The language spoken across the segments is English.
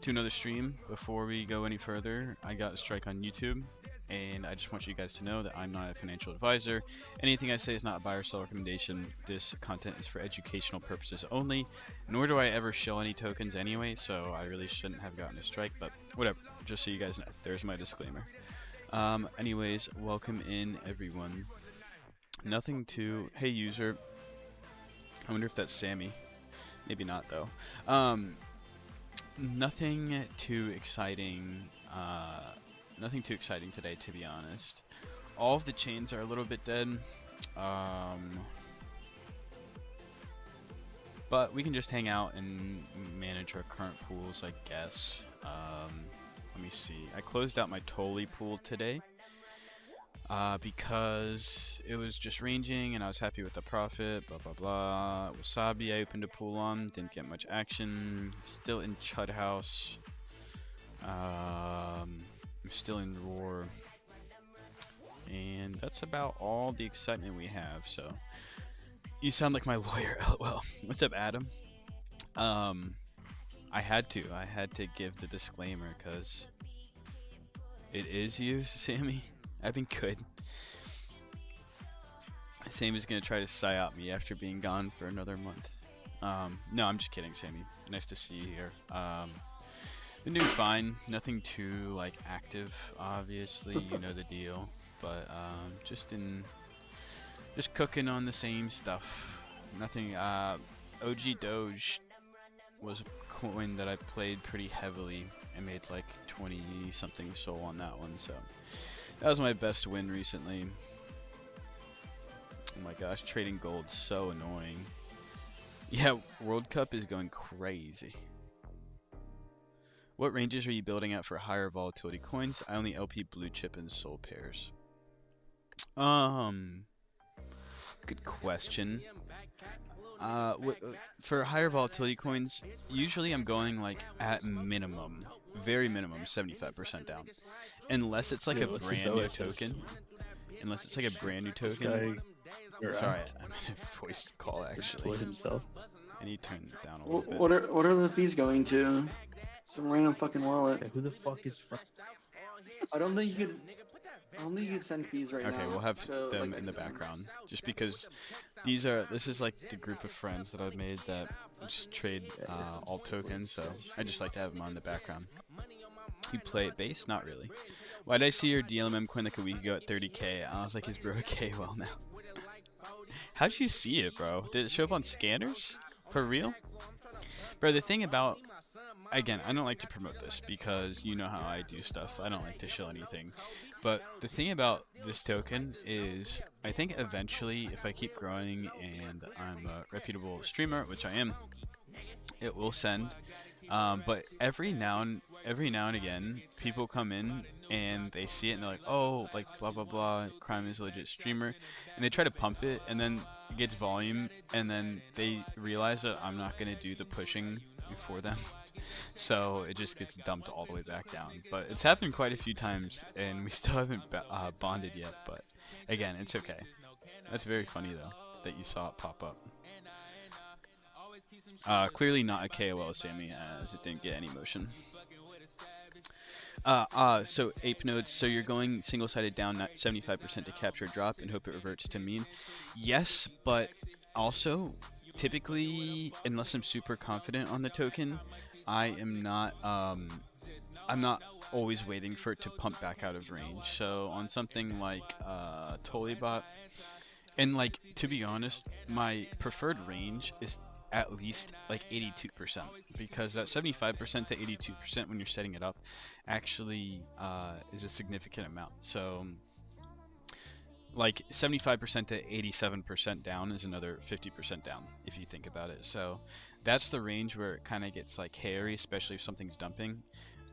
to another stream. Before we go any further, I got a strike on YouTube, and I just want you guys to know that I'm not a financial advisor. Anything I say is not a buy or sell recommendation. This content is for educational purposes only, nor do I ever shill any tokens anyway, so I really shouldn't have gotten a strike, but whatever, just so you guys know. There's my disclaimer. Anyways, welcome in everyone. Nothing to... Hey user. I wonder if that's Sammy. Maybe not though. Nothing too exciting. Nothing too exciting today, to be honest. All of the chains are a little bit dead. But we can just hang out and manage our current pools, I guess. Let me see. I closed out my Toli pool today. Because it was just ranging and I was happy with the profit, blah blah blah. Wasabi I opened a pool on, didn't get much action. Still in Chud House. I'm still in Roar. And that's about all the excitement we have, so. You sound like my lawyer, lol. What's up, Adam? I had to give the disclaimer because it is you, Sammy. I've been good. Sam is gonna try to psyop me after being gone for another month. No, I'm just kidding, Sammy. Nice to see you here. Been doing fine. Nothing too like active, obviously. You know the deal. But just cooking on the same stuff. Nothing. OG Doge was a coin that I played pretty heavily. I made like 20 something soul on that one, so. That was my best win recently. Oh my gosh, trading gold's so annoying. Yeah, World Cup is going crazy. What ranges are you building at for higher volatility coins? I only LP blue chip and soul pairs. Good question. For higher volatility coins, usually I'm going like at minimum, very minimum, 75% down. Unless it's like a brand new token. Unless it's like a brand new token. Sorry, I'm in a voice call actually. Himself. I need to turn it down a little bit. What are the fees going to? Some random fucking wallet. Yeah, who the fuck is from? I don't think you could send fees right now. Okay, we'll have so, them like, in the background. Just because this is like the group of friends that I've made that just trade all tokens, so I just like to have them on the background. You play it base? Not really. Why did I see your DLMM coin like a week ago at 30k? I was like, is bro okay well now? How'd you see it, bro? Did it show up on scanners? For real? Bro, the thing about... Again, I don't like to promote this because you know how I do stuff. I don't like to show anything. But the thing about this token is I think eventually if I keep growing and I'm a reputable streamer, which I am, it will send. But every now and again, people come in and they see it and they're like, oh, like blah blah blah, Crime is a legit streamer, and they try to pump it, and then it gets volume, and then they realize that I'm not gonna do the pushing for them, so it just gets dumped all the way back down. But it's happened quite a few times, and we still haven't bonded yet. But again, it's okay. That's very funny though that you saw it pop up. Clearly not a KOL, Sammy, as it didn't get any motion. So ape nodes, so you're going single-sided down 75% to capture a drop and hope it reverts to mean. Yes, but also typically, unless I'm super confident on the token, I am not I'm not always waiting for it to pump back out of range. So on something like Tolibot, and like to be honest, my preferred range is at least like 82%, because that 75% to 82% when you're setting it up actually is a significant amount. So like 75% to 87% down is another 50% down if you think about it. So that's the range where it kind of gets like hairy, especially if something's dumping.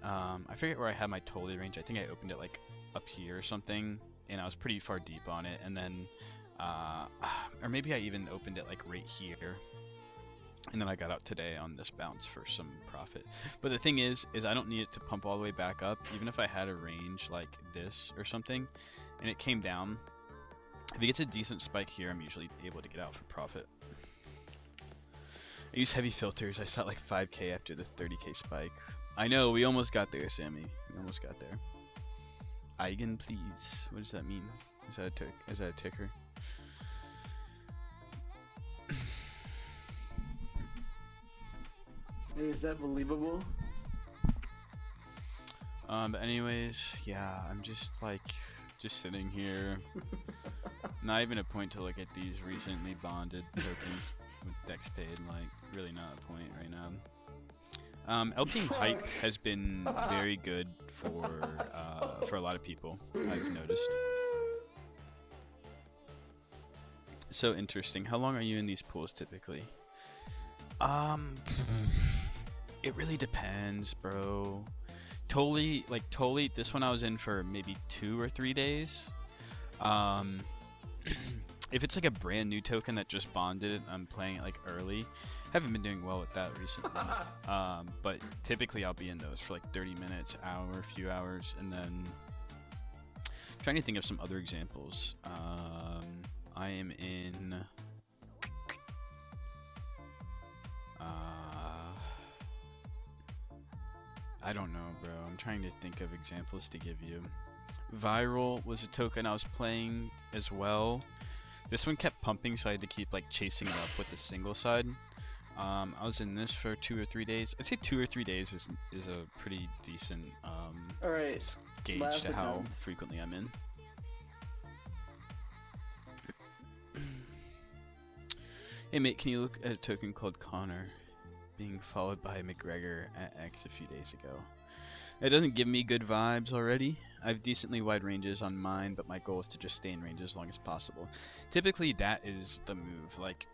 I forget where I had my Toli range. I think I opened it like up here or something, and I was pretty far deep on it, and then or maybe I even opened it like right here. And then I got out today on this bounce for some profit. But the thing is I don't need it to pump all the way back up. Even if I had a range like this or something, and it came down, if it gets a decent spike here, I'm usually able to get out for profit. I use heavy filters. I saw like 5k after the 30k spike. I know, we almost got there, Sammy. We almost got there. Eigen, please. What does that mean? Is that a ticker? Hey, is that believable? But anyways, yeah, I'm just sitting here. Not even a point to look at these recently bonded tokens with DexPaid. Like, really not a point right now. LPing hype has been very good for a lot of people, I've noticed. So interesting. How long are you in these pools typically? It really depends, bro. Totally, this one I was in for maybe 2 or 3 days. If it's like a brand new token that just bonded, I'm playing it like early. Haven't been doing well with that recently. But typically I'll be in those for like 30 minutes, hour, few hours, and then trying to think of some other examples. I am in I don't know, bro. I'm trying to think of examples to give you. Viral was a token I was playing as well. This one kept pumping, so I had to keep like chasing it up with the single side. I was in this for 2 or 3 days. I'd say 2 or 3 days is a pretty decent All right. gauge Last to how attempt. frequently I'm in. Hey mate, can you look at a token called Connor being followed by McGregor at X a few days ago? It doesn't give me good vibes already. I have decently wide ranges on mine, but my goal is to just stay in range as long as possible. Typically, that is the move. Like,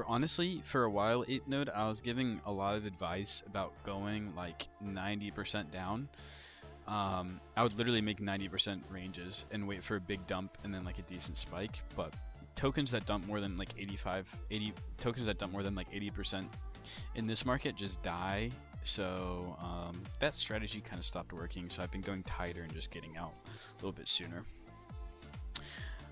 honestly, for a while, 8node, I was giving a lot of advice about going like 90% down. I would literally make 90% ranges and wait for a big dump and then like a decent spike. But tokens that dump more than like 80% in this market just die. So that strategy kind of stopped working, so I've been going tighter and just getting out a little bit sooner.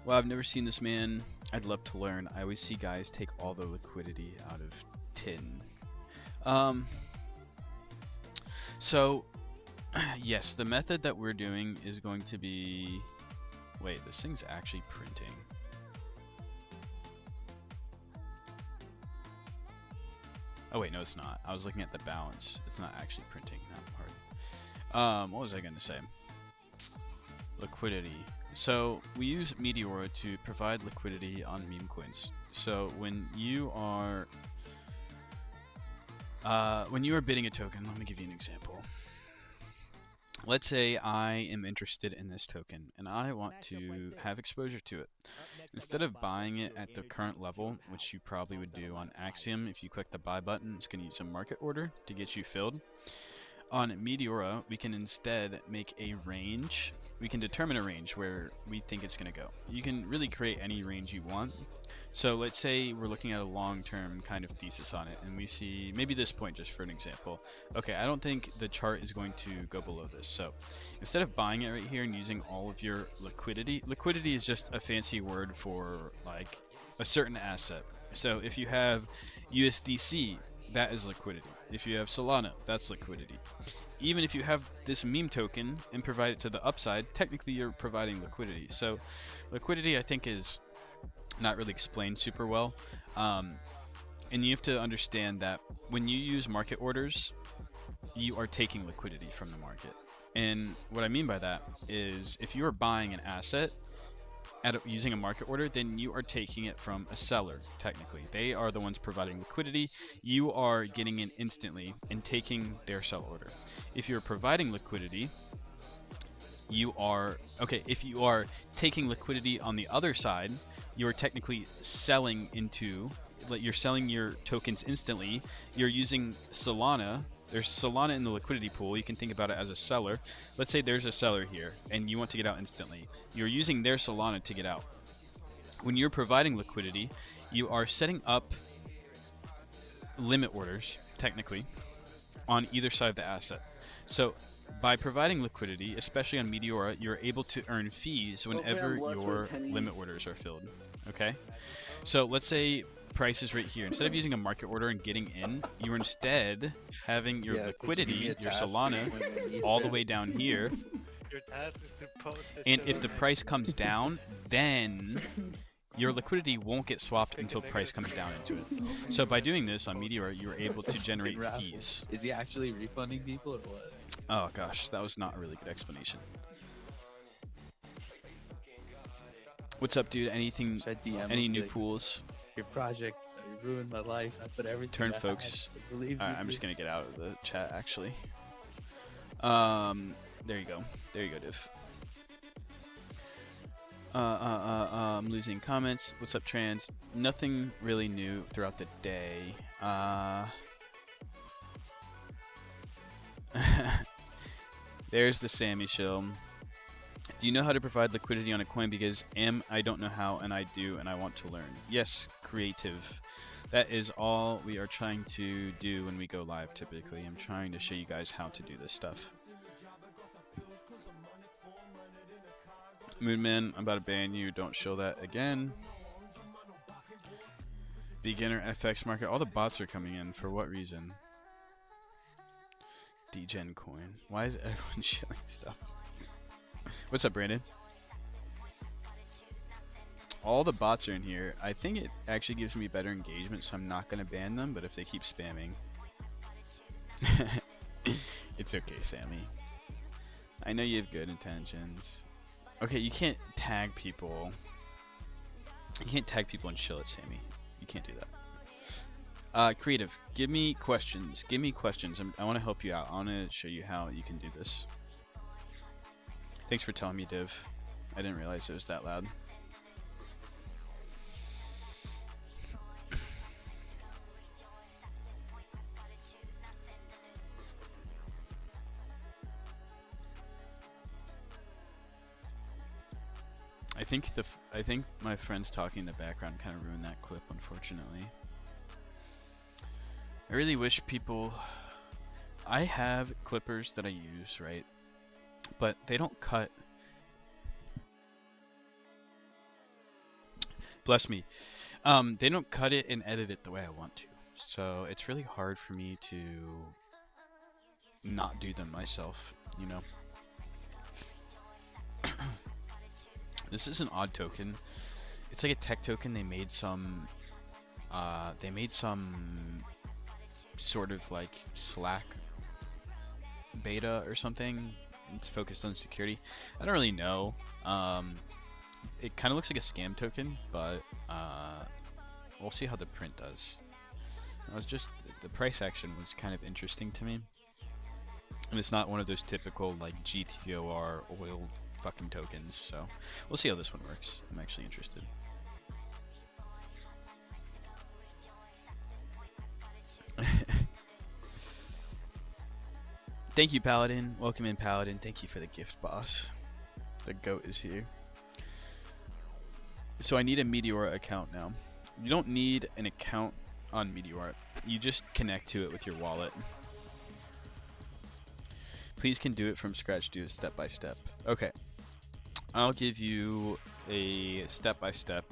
Well, I've never seen this, man. I'd love to learn. I always see guys take all the liquidity out of tin. So yes, the method that we're doing is going to be... Wait, this thing's actually printing. Oh wait, no it's not. I was looking at the balance. It's not actually printing, not hard. What was I gonna say? Liquidity. So we use Meteora to provide liquidity on meme coins. So when you are bidding a token, let me give you an example. Let's say I am interested in this token and I want to have exposure to it. Instead of buying it at the current level, which you probably would do on Axiom, if you click the buy button, it's going to use a market order to get you filled. On Meteora, we can instead make a range. We can determine a range where we think it's going to go. You can really create any range you want. So let's say we're looking at a long-term kind of thesis on it, and we see maybe this point, just for an example. Okay, I don't think the chart is going to go below this. So instead of buying it right here and using all of your liquidity is just a fancy word for like a certain asset. So if you have USDC, that is liquidity. If you have Solana, that's liquidity. Even if you have this meme token and provide it to the upside, technically you're providing liquidity. So liquidity, I think, is not really explained super well. And you have to understand that when you use market orders, you are taking liquidity from the market. And what I mean by that is if you are buying an asset using a market order, then you are taking it from a seller, technically. They are the ones providing liquidity. You are getting it instantly and taking their sell order. If you're providing liquidity, if you are taking liquidity on the other side, you're technically selling you're selling your tokens instantly. You're using Solana. There's Solana in the liquidity pool. You can think about it as a seller. Let's say there's a seller here and you want to get out instantly. You're using their Solana to get out. When you're providing liquidity, you are setting up limit orders, technically, on either side of the asset. So by providing liquidity, especially on Meteora, you're able to earn fees whenever your limit orders are filled. Okay? So let's say price is right here. Instead of using a market order and getting in, you are instead having your Yeah, could you give me liquidity, a your task Solana, when you all the spam way it? down here. Your task is to post this And shit if on the Reddit. price comes down, then your liquidity won't get swapped Take a until price negative comes down into it. screenshot. So by doing this on Meteor, you're able to Fucking generate raffle. fees. Is he actually refunding people or what? Oh gosh, that was not a really good explanation. What's up, dude? Anything? Should I DM Any him, new like, pools? Your project ruined my life. I put everything. Turn I had folks. to believe Alright, you, I'm just dude. gonna get out of the chat actually. There you go. There you go, Div. I'm losing comments. What's up, trans? Nothing really new throughout the day. There's the Sammy shill. Do you know how to provide liquidity on a coin? Because I don't know how, and I do, and I want to learn. Yes, creative. That is all we are trying to do when we go live typically. I'm trying to show you guys how to do this stuff. Moonman, I'm about to ban you. Don't show that again. Beginner FX market. All the bots are coming in. For what reason? Degen coin. Why is everyone showing stuff? What's up, Brandon? All the bots are in here. I think it actually gives me better engagement, so I'm not going to ban them, but if they keep spamming... It's okay, Sammy. I know you have good intentions. Okay, you can't tag people. You can't tag people and chill it, Sammy. You can't do that. Creative, give me questions. Give me questions. I want to help you out. I want to show you how you can do this. Thanks for telling me, Div. I didn't realize it was that loud. I think my friends talking in the background kind of ruined that clip, unfortunately. I really wish people... I have clippers that I use, right? But they don't cut... Bless me. They don't cut it and edit it the way I want to. So it's really hard for me to not do them myself, you know? This is an odd token. It's like a tech token. They made some sort of like Slack beta or something. It's focused on security. I don't really know. It kind of looks like a scam token, but we'll see how the print does. It was just the price action was kind of interesting to me, and it's not one of those typical like GTOR oil fucking tokens, so we'll see how this one works. I'm actually interested. Thank you, Paladin. Welcome in, Paladin. Thank you for the gift, boss. The goat is here. So I need a Meteora account now. You don't need an account on Meteora. You just connect to it with your wallet. Please can do it from scratch. Do it step by step. Okay. I'll give you a step-by-step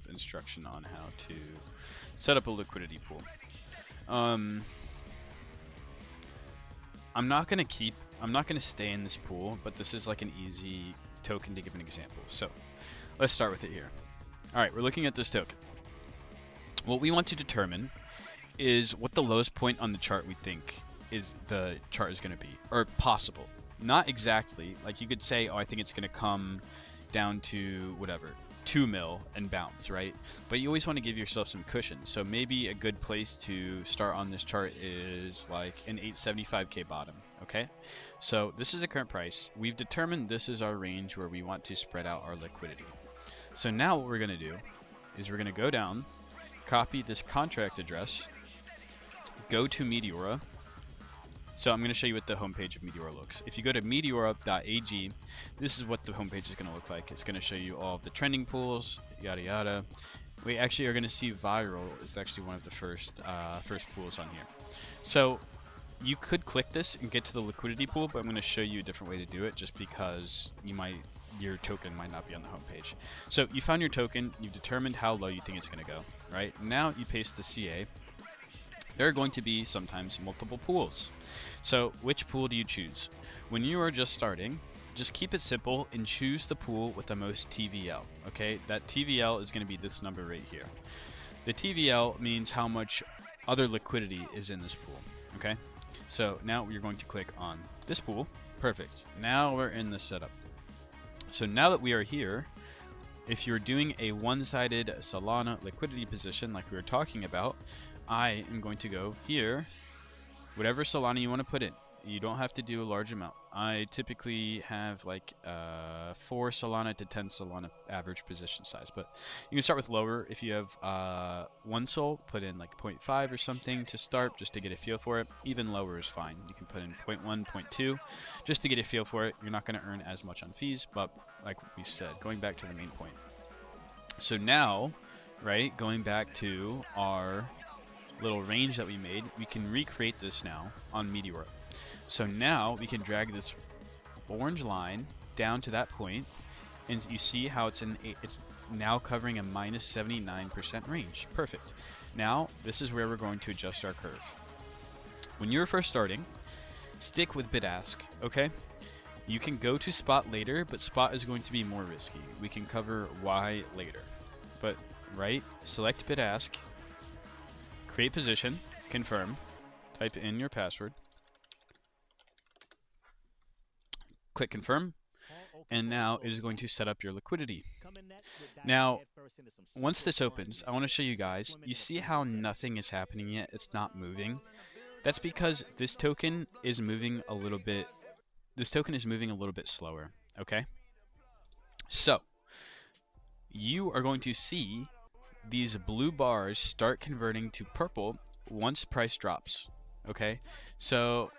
instruction on how to set up a liquidity pool. I'm not gonna stay in this pool, but this is like an easy token to give an example. So let's start with it here. All right, we're looking at this token. What we want to determine is what the lowest point on the chart we think is the chart is going to be, or possible. Not exactly. Like you could say, oh, I think it's going to come down to whatever, 2 mil and bounce, right? But you always want to give yourself some cushion. So maybe a good place to start on this chart is like an 875k bottom, okay? So this is the current price. We've determined this is our range where we want to spread out our liquidity. So now what we're going to do is we're going to go down, copy this contract address, go to Meteora. So I'm going to show you what the homepage of Meteora looks. If you go to meteora.ag, this is what the homepage is going to look like. It's going to show you all of the trending pools, yada yada. We actually are going to see viral is actually one of the first pools on here. So you could click this and get to the liquidity pool, but I'm going to show you a different way to do it just because your token might not be on the homepage. So you found your token, you've determined how low you think it's going to go, right? Now you paste the CA. there are going to be sometimes multiple pools. So which pool do you choose? When you are just starting, just keep it simple and choose the pool with the most TVL. Okay, that TVL is going to be this number right here. The TVL means how much other liquidity is in this pool. Okay, so now we're going to click on this pool. Perfect. Now we're in the setup. So now that we are here, if you're doing a one-sided Solana liquidity position like we were talking about, I am going to go here, whatever Solana you want to put in. You don't have to do a large amount. I typically have like 4 Solana to 10 Solana average position size, but you can start with lower. If you have 1 Sol, put in like 0.5 or something to start just to get a feel for it. Even lower is fine. You can put in 0.1, 0.2 just to get a feel for it. You're not going to earn as much on fees, but like we said, going back to the main point. So now, right, going back to our little range that we made, we can recreate this now on Meteor. So now we can drag this orange line down to that point, and you see how it's now covering a minus 79% range. Perfect. Now this is where we're going to adjust our curve. When you're first starting, stick with bid ask. Okay, you can go to spot later, but spot is going to be more risky. We can cover why later, but right, select bid ask, create position, confirm, type in your password, click confirm, and now it is going to set up your liquidity. Now, once this opens, I want to show you guys, you see how nothing is happening yet? It's not moving. That's because this token is moving a little bit slower, okay? So, you are going to see these blue bars start converting to purple once price drops, okay? So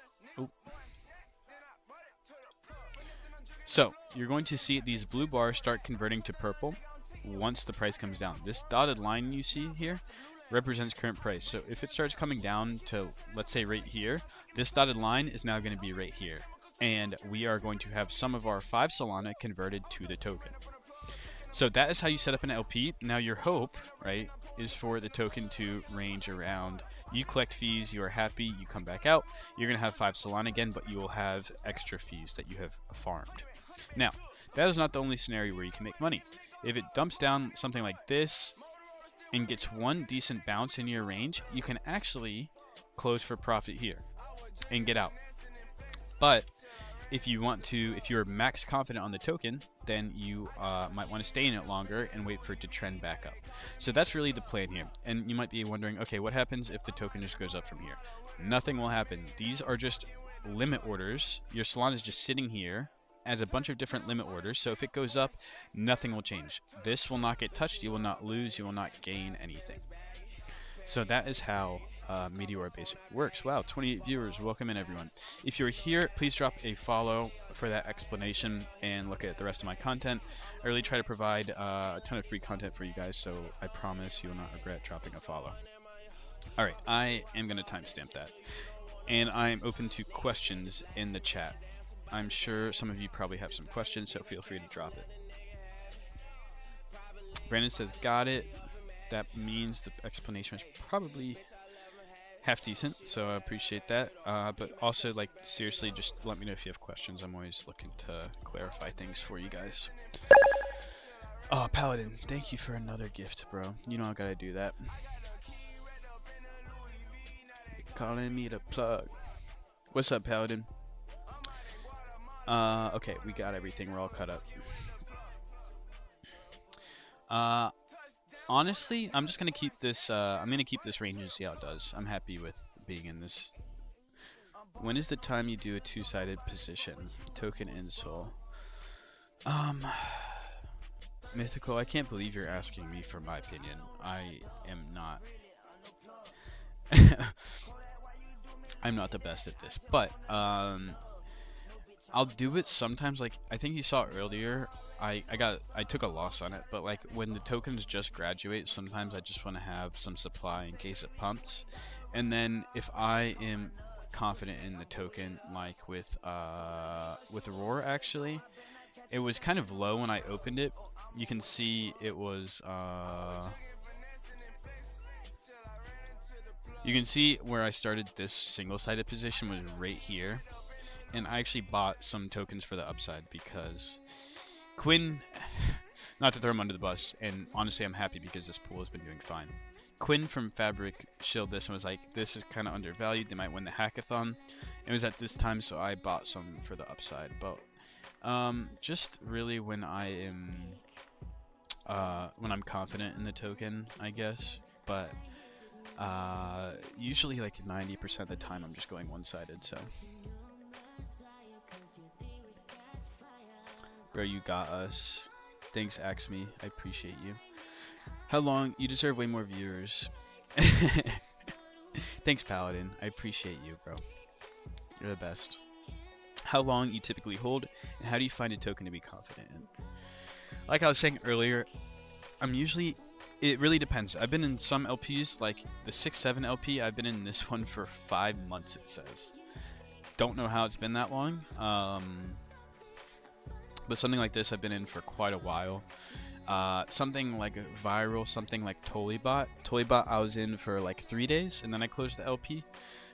you're going to see these blue bars start converting to purple once the price comes down. This dotted line you see here represents current price. So if it starts coming down to, let's say right here, this dotted line is now going to be right here. And we are going to have some of our 5 Solana converted to the token. So that is how you set up an LP. Now your hope, right, is for the token to range around. You collect fees, you are happy, you come back out, you're going to have 5 Solana again, but you will have extra fees that you have farmed. Now, that is not the only scenario where you can make money. If it dumps down something like this and gets one decent bounce in your range, you can actually close for profit here and get out. But if you're max confident on the token, then you might want to stay in it longer and wait for it to trend back up. So that's really the plan here. And you might be wondering, okay, what happens if the token just goes up from here? Nothing will happen. These are just limit orders. Your Solana is just sitting here as a bunch of different limit orders. So if it goes up, nothing will change. This will not get touched. You will not lose. You will not gain anything. So that is how Meteor basically works. Wow, 28 viewers. Welcome in, everyone. If you're here, please drop a follow for that explanation and look at the rest of my content. I really try to provide a ton of free content for you guys, so I promise you will not regret dropping a follow. Alright, I am going to timestamp that. And I'm open to questions in the chat. I'm sure some of you probably have some questions, so feel free to drop it. Brandon says, got it. That means the explanation is probably half decent, so I appreciate that. But also, like, seriously, just let me know if you have questions. I'm always looking to clarify things for you guys. Oh, Paladin, thank you for another gift, bro. You know I gotta do that. Calling me the plug. What's up, Paladin? Okay, we got everything. We're all cut up. Honestly, I'm just gonna keep this. I'm gonna keep this range and see how it does. I'm happy with being in this. When is the time you do a 2-sided position? Token insole. Mythical. I can't believe you're asking me for my opinion. I am not. I'm not the best at this, but I'll do it sometimes. Like I think you saw earlier. I took a loss on it, but like when the tokens just graduate, sometimes I just want to have some supply in case it pumps. And then if I am confident in the token, like with Roar, actually, it was kind of low when I opened it. You can see it was You can see where I started this single-sided position was right here, and I actually bought some tokens for the upside because Quinn, not to throw him under the bus, and honestly I'm happy because this pool has been doing fine. Quinn from Fabric shilled this and was like, this is kind of undervalued, they might win the hackathon. It was at this time, so I bought some for the upside. But just really when I'm confident in the token, I guess. But usually like 90% of the time I'm just going one-sided, so. Bro, you got us. Thanks, Axme. I appreciate you. How long? You deserve way more viewers. Thanks, Paladin. I appreciate you, bro. You're the best. How long you typically hold, and how do you find a token to be confident in? Like I was saying earlier, it really depends. I've been in some LPs, like the 6-7 LP, I've been in this one for 5 months, it says. Don't know how it's been that long. But something like this I've been in for quite a while. Something like viral, something like Tolibot. Tolibot I was in for like 3 days, and then I closed the LP.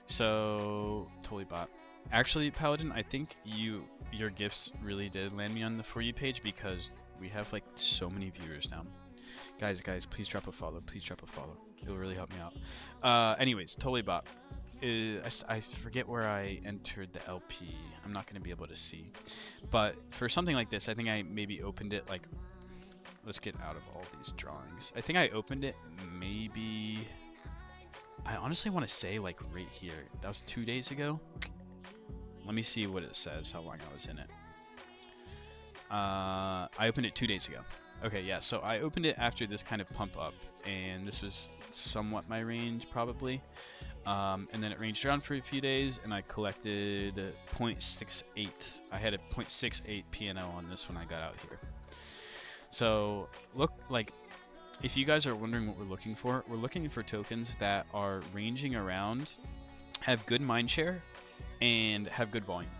So, Tolibot. Actually, Paladin, I think your gifts really did land me on the For You page because we have like so many viewers now. Guys, please drop a follow. Please drop a follow. It will really help me out. Anyways, Tolibot. I forget where I entered the LP. I'm not going to be able to see. But for something like this, I think I maybe opened it like... Let's get out of all these drawings. I think I opened it maybe... I honestly want to say like right here. That was 2 days ago. Let me see what it says, how long I was in it. I opened it 2 days ago. Okay, yeah, so I opened it after this kind of pump up, and this was somewhat my range, probably. And then it ranged around for a few days, and I collected 0.68. I had a 0.68 PNL on this when I got out here. So, look, like, if you guys are wondering what we're looking for tokens that are ranging around, have good mindshare, and have good volume.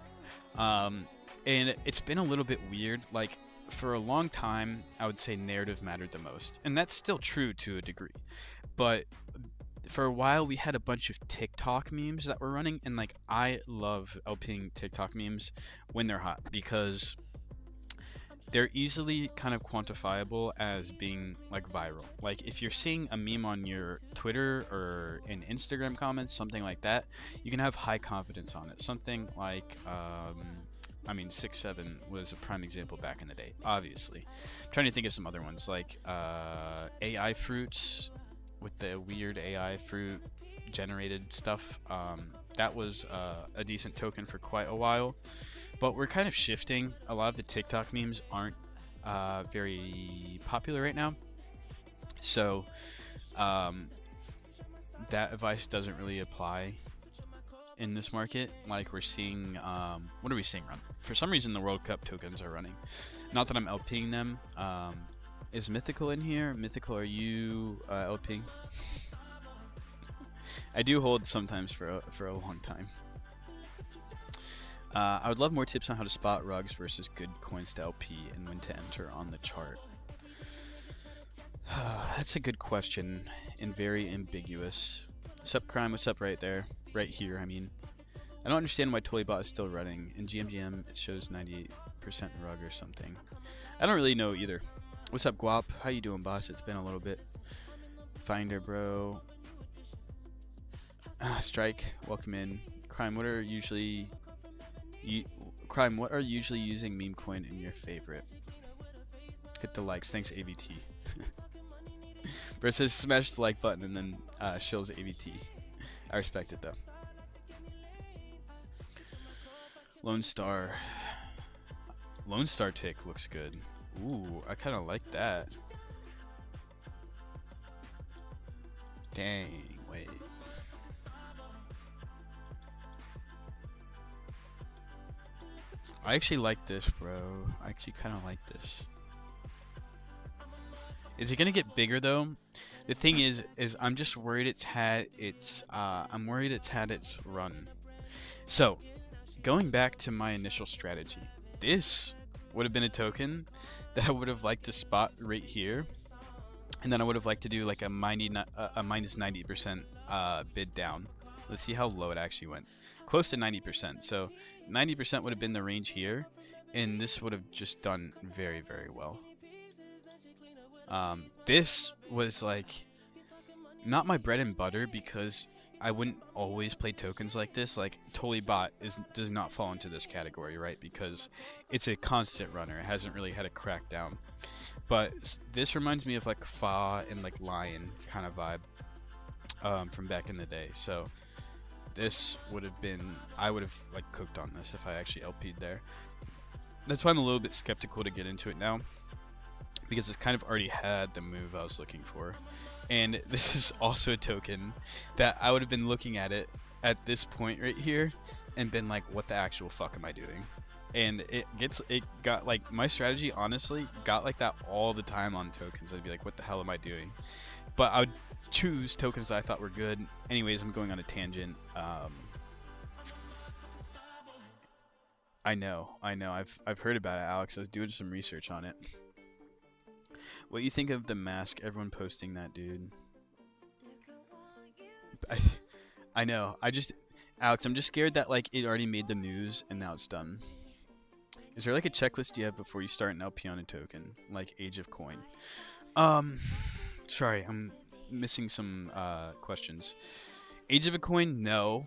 And it's been a little bit weird. Like, for a long time, I would say narrative mattered the most. And that's still true to a degree. But for a while, we had a bunch of TikTok memes that were running. And, like, I love LPing TikTok memes when they're hot because they're easily kind of quantifiable as being, like, viral. Like, if you're seeing a meme on your Twitter or in Instagram comments, something like that, you can have high confidence on it. Something like, 6-7 was a prime example back in the day, obviously. I'm trying to think of some other ones, like AI fruits with the weird AI fruit generated stuff. That was a decent token for quite a while. But we're kind of shifting. A lot of the TikTok memes aren't very popular right now. So that advice doesn't really apply in this market. Like, we're seeing, what are we seeing run? For some reason, the World Cup tokens are running. Not that I'm LPing them. Is Mythical in here? Mythical, are you LPing? I do hold sometimes for a long time. I would love more tips on how to spot rugs versus good coins to LP and when to enter on the chart. That's a good question and very ambiguous. What's up, Crime? What's up right there? Right here, I mean. I don't understand why Tolibot is still running. In GMGM, it shows 98% rug or something. I don't really know either. What's up, Guap? How you doing, boss? It's been a little bit. Finder, bro. Strike, welcome in. Crime, what are usually using meme coin in your favorite? Hit the likes. Thanks, AVT. Bro says smash the like button and then shills AVT. I respect it though. Lone Star tick looks good. Ooh, I kind of like that. Dang, wait. I actually like this, bro. I actually kind of like this. Is it gonna get bigger though? The thing is I'm just worried it's had its run. So, going back to my initial strategy, this would have been a token that I would have liked to spot right here, and then I would have liked to do like a minus 90% bid down. Let's see how low it actually went. Close to 90%. So 90% would have been the range here, and this would have just done very, very well. This was like not my bread and butter because I wouldn't always play tokens like this. Like Totally Bot does not fall into this category, right? Because it's a constant runner. It hasn't really had a crackdown. But this reminds me of like Fa and like Lion kind of vibe from back in the day. So this would have been, I would have like cooked on this if I actually LP'd there. That's why I'm a little bit skeptical to get into it now, because it's kind of already had the move I was looking for. And this is also a token that I would have been looking at it at this point right here and been like, what the actual fuck am I doing? And it got like, my strategy honestly got like that all the time on tokens. I'd be like, what the hell am I doing? But I would choose tokens that I thought were good. Anyways, I'm going on a tangent. I know. I've heard about it, Alex. I was doing some research on it. What do you think of the mask? Everyone posting that, dude. I know. Alex, I'm just scared that like it already made the news and now it's done. Is there like a checklist you have before you start an LP on a token, like Age of Coin? Sorry, I'm missing some questions. Age of a Coin, no.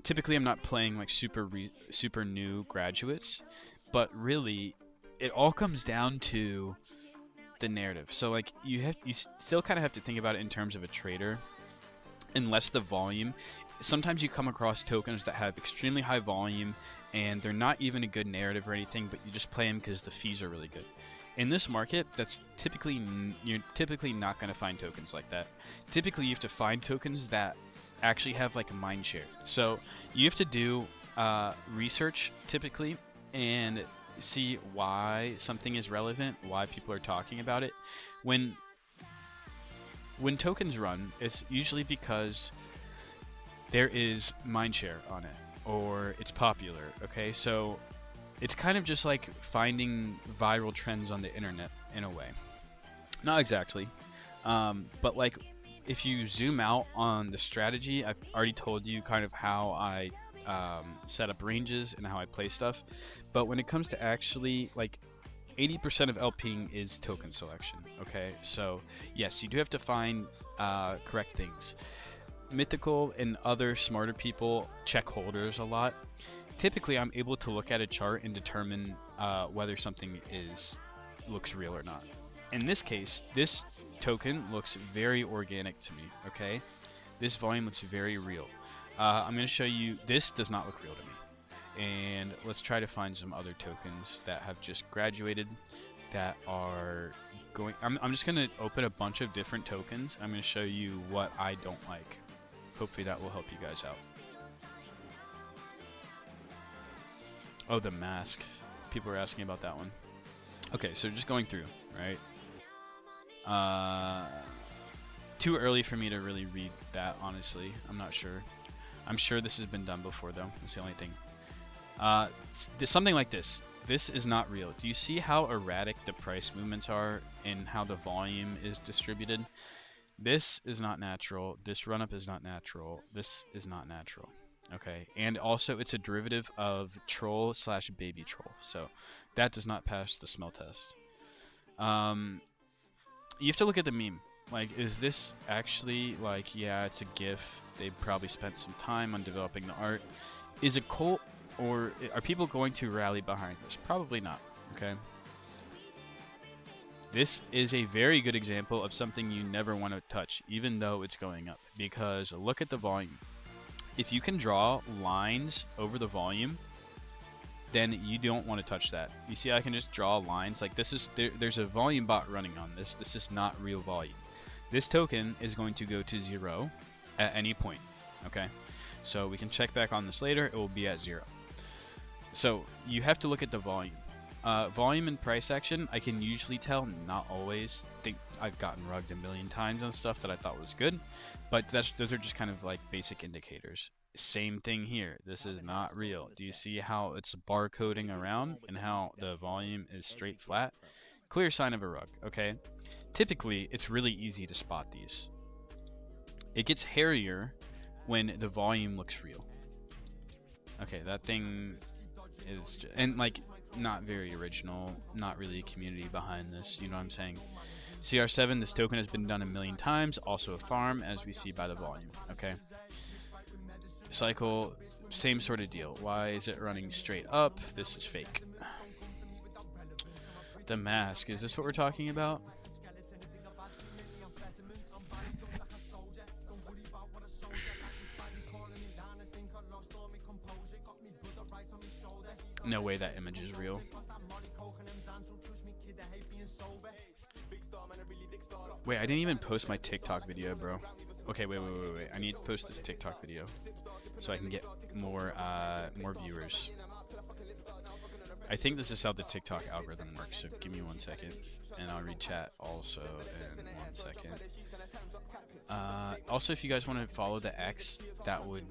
Typically, I'm not playing like super new graduates, but really, it all comes down to the narrative. So like you still kind of have to think about it in terms of a trader, unless the volume. Sometimes you come across tokens that have extremely high volume and they're not even a good narrative or anything, but you just play them because the fees are really good. In this market, that's you're typically not going to find tokens like that. Typically, you have to find tokens that actually have like a mind share. So you have to do research typically and see why something is relevant, why people are talking about it. When tokens run, it's usually because there is mindshare on it or it's popular. Okay, so it's kind of just like finding viral trends on the internet in a way. Not exactly, but like if you zoom out on the strategy, I've already told you kind of how I set up ranges and how I play stuff. But when it comes to actually like 80% of LPing is token selection. Okay, so yes, you do have to find correct things. Mythical and other smarter people check holders a lot. Typically, I'm able to look at a chart and determine whether something looks real or not. In this case, this token looks very organic to me. Okay, this volume looks very real. I'm going to show you. This does not look real to me. And let's try to find some other tokens that have just graduated that are going. I'm just going to open a bunch of different tokens. I'm going to show you what I don't like. Hopefully that will help you guys out. Oh, the mask. People are asking about that one. Okay, so just going through, right? Too early for me to really read that, honestly. I'm not sure. I'm sure this has been done before, though. That's the only thing. Something like this. This is not real. Do you see how erratic the price movements are and how the volume is distributed? This is not natural. This run-up is not natural. This is not natural. Okay, and also it's a derivative of troll / baby troll, so that does not pass the smell test. You have to look at the meme. Like, is this actually like, yeah, it's a GIF. They probably spent some time on developing the art. Is it cult, or are people going to rally behind this? Probably not. Okay. This is a very good example of something you never want to touch, even though it's going up, because look at the volume. If you can draw lines over the volume, then you don't want to touch that. You see, I can just draw lines. Like this is there's a volume bot running on this. This is not real volume. This token is going to go to 0 at any point. Okay, so we can check back on this later. It will be at 0. So you have to look at the volume. Volume and price action, I can usually tell, not always. Think I've gotten rugged a million times on stuff that I thought was good, but those are just kind of like basic indicators. Same thing here. This is not real. Do you see how it's barcoding around and how the volume is straight flat? Clear sign of a rug, okay? Typically, it's really easy to spot these. It gets hairier when the volume looks real. Okay, that thing is and like not very original, not really a community behind this, you know what I'm saying? CR7, this token has been done a million times, also a farm, as we see by the volume, okay? Cycle, same sort of deal. Why is it running straight up? This is fake. The mask, is this what we're talking about? No way that image is real. Wait, I didn't even post my TikTok video, bro. Okay, wait. I need to post this TikTok video so I can get more viewers. I think this is how the TikTok algorithm works, so give me 1 second, and I'll read chat also in 1 second. Also, if you guys want to follow the X, that would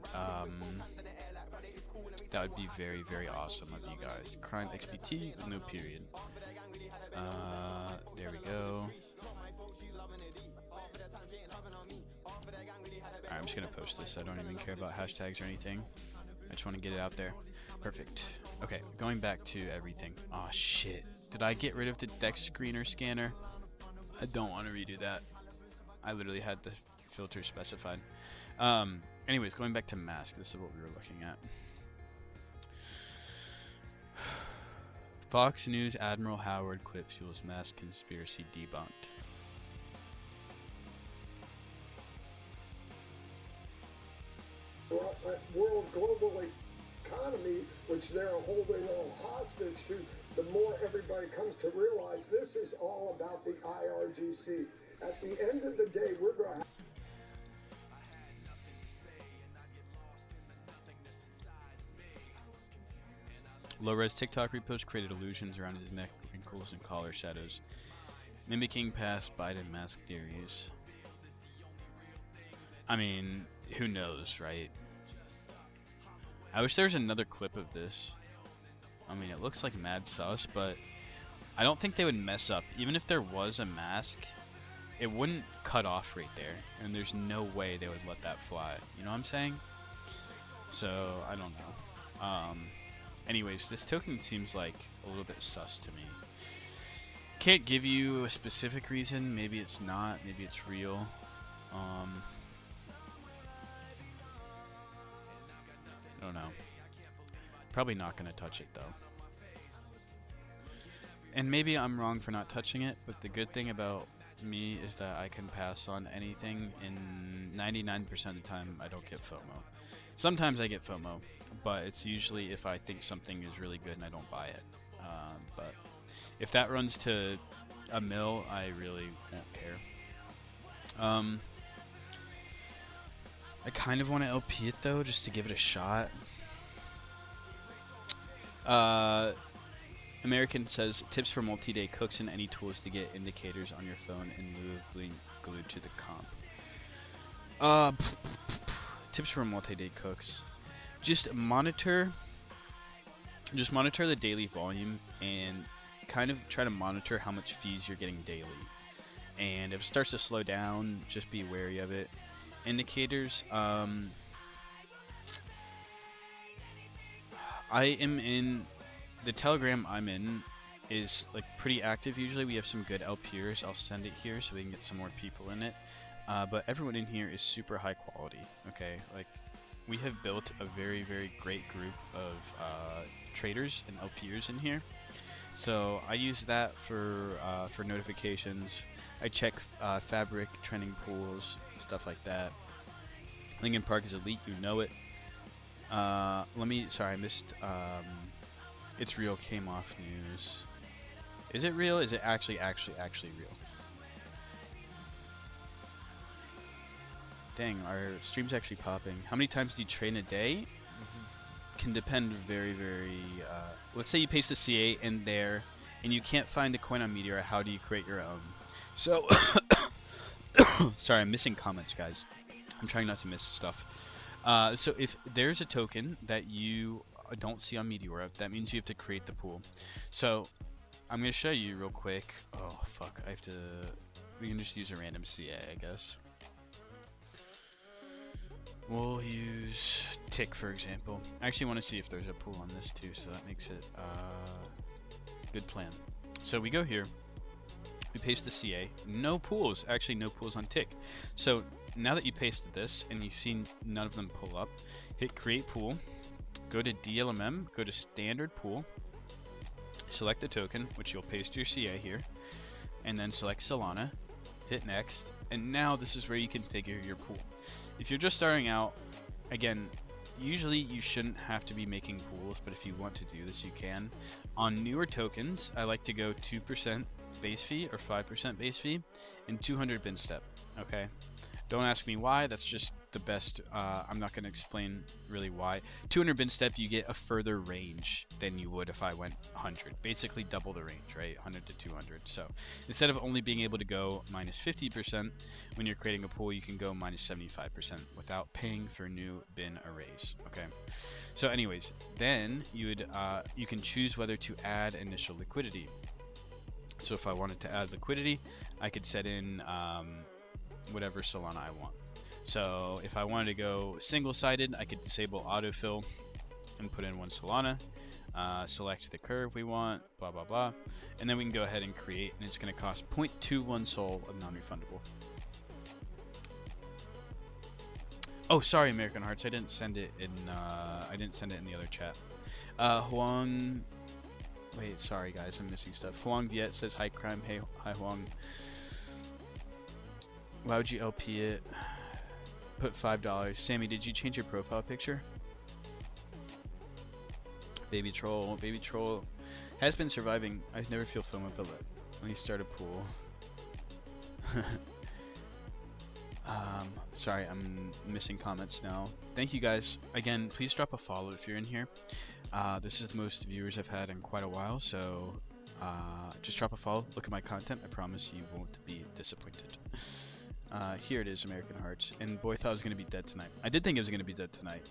be very, very awesome of you guys. Crime XBT, no period. There we go. Alright, I'm just gonna post this. I don't even care about hashtags or anything. I just want to get it out there. Perfect. Okay, going back to everything. Oh shit. Did I get rid of the Dex screener scanner? I don't want to redo that. I literally had the filter specified. Anyways, going back to mask. This is what we were looking at. Fox News Admiral Howard clip fuels mask conspiracy debunked. World global economy, which they're holding all hostage to, the more everybody comes to realize this is all about the IRGC. At the end of the day, we're going to have Low-res TikTok repost created illusions around his neck, wrinkles, and collar shadows, mimicking past Biden mask theories. I mean, who knows, right? I wish there was another clip of this. I mean, it looks like mad sus, but I don't think they would mess up. Even if there was a mask, it wouldn't cut off right there, and there's no way they would let that fly. You know what I'm saying? So, I don't know. Anyways, this token seems like a little bit sus to me. Can't give you a specific reason. Maybe it's not. Maybe it's real. I don't know. Probably not going to touch it, though. And maybe I'm wrong for not touching it, but the good thing about me is that I can pass on anything, and 99% of the time I don't get FOMO. Sometimes I get FOMO, but it's usually if I think something is really good and I don't buy it. But if that runs to a mil, I really won't care. I kind of want to LP it though, just to give it a shot. American says, tips for multi-day cooks and any tools to get indicators on your phone in lieu of being glued to the comp. Tips for multi-day cooks. Just monitor the daily volume and kind of try to monitor how much fees you're getting daily. And if it starts to slow down, just be wary of it. Indicators, I am in the Telegram I'm in is like pretty active. Usually we have some good LPers. I'll send it here so we can get some more people in it. But everyone in here is super high quality. Okay, like we have built a very, very great group of traders and LPers in here. So I use that for notifications. I check Fabric trending pools, stuff like that. Linkin Park is elite, you know it. Sorry, I missed. It's real came off news. Is it real? Is it actually real? Dang, our stream's actually popping. How many times do you trade in a day? Can depend very, very... let's say you paste the C8 in there, and you can't find the coin on Meteor. How do you create your own? So... Sorry, I'm missing comments, guys. I'm trying not to miss stuff. So if there's a token that you don't see on Meteor, that means you have to create the pool. So I'm going to show you real quick. Oh, fuck. I have to... We can just use a random CA, I guess. We'll use Tick for example. I actually want to see if there's a pool on this too, so that makes it good plan. So we go here, we paste the CA. No pools, actually no pools on Tick. So now that you pasted this and you've seen none of them pull up, hit create pool, go to DLMM, go to standard pool, select the token, which you'll paste your CA here, and then select Solana, hit next, and now this is where you configure your pool. If you're just starting out, again, usually you shouldn't have to be making pools, but if you want to do this, you can. On newer tokens, I like to go 2% base fee or 5% base fee and 200 bin step, okay? Don't ask me why, that's just the best. I'm not going to explain really why. 200 bin step, you get a further range than you would if I went 100. Basically double the range, right? 100 to 200. So instead of only being able to go minus 50% when you're creating a pool, you can go minus 75% without paying for new bin arrays, okay? So anyways, then you can choose whether to add initial liquidity. So if I wanted to add liquidity, I could set in whatever Solana I want. So if I wanted to go single-sided, I could disable autofill and put in 1 Solana, select the curve we want, blah blah blah, and then we can go ahead and create, and it's going to cost 0.21 Sol of non-refundable. Oh, sorry, American Hearts, I didn't send it in the other chat. Huang, wait, sorry guys, I'm missing stuff. Huang Viet says hi crime. Hey, hi Huang. Why would you LP it? Put $5. Sammy, did you change your profile picture? Baby Troll has been surviving. I never feel FOMO, but let me start a pool. Sorry, I'm missing comments now. Thank you guys. Again, please drop a follow if you're in here. This is the most viewers I've had in quite a while, so just drop a follow. Look at my content. I promise you won't be disappointed. Here it is, American Hearts. And boy, I thought I was going to be dead tonight. I did think it was going to be dead tonight.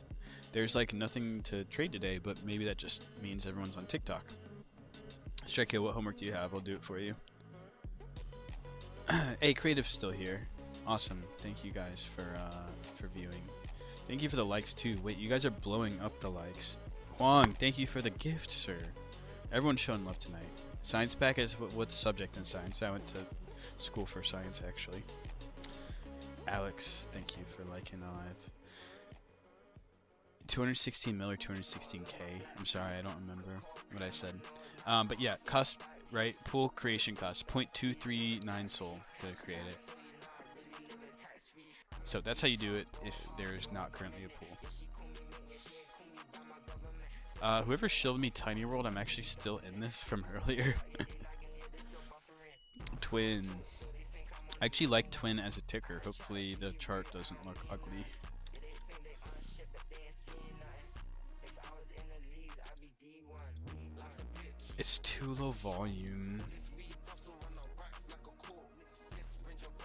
There's like nothing to trade today, but maybe that just means everyone's on TikTok. Strike, what homework do you have? I'll do it for you. Hey, Creative's still here. Awesome. Thank you guys for viewing. Thank you for the likes too. Wait, you guys are blowing up the likes. Huang, thank you for the gift, sir. Everyone's showing love tonight. Science pack is what's subject in science? I went to school for science actually. Alex, thank you for liking the live. 216 mil or 216k. I'm sorry, I don't remember what I said. But yeah, cost, right? Pool creation cost 0.239 Sol to create it. So that's how you do it if there's not currently a pool. Whoever shielded me Tiny World, I'm actually still in this from earlier. Twin. I actually like Twin as a ticker. Hopefully the chart doesn't look ugly. It's too low volume.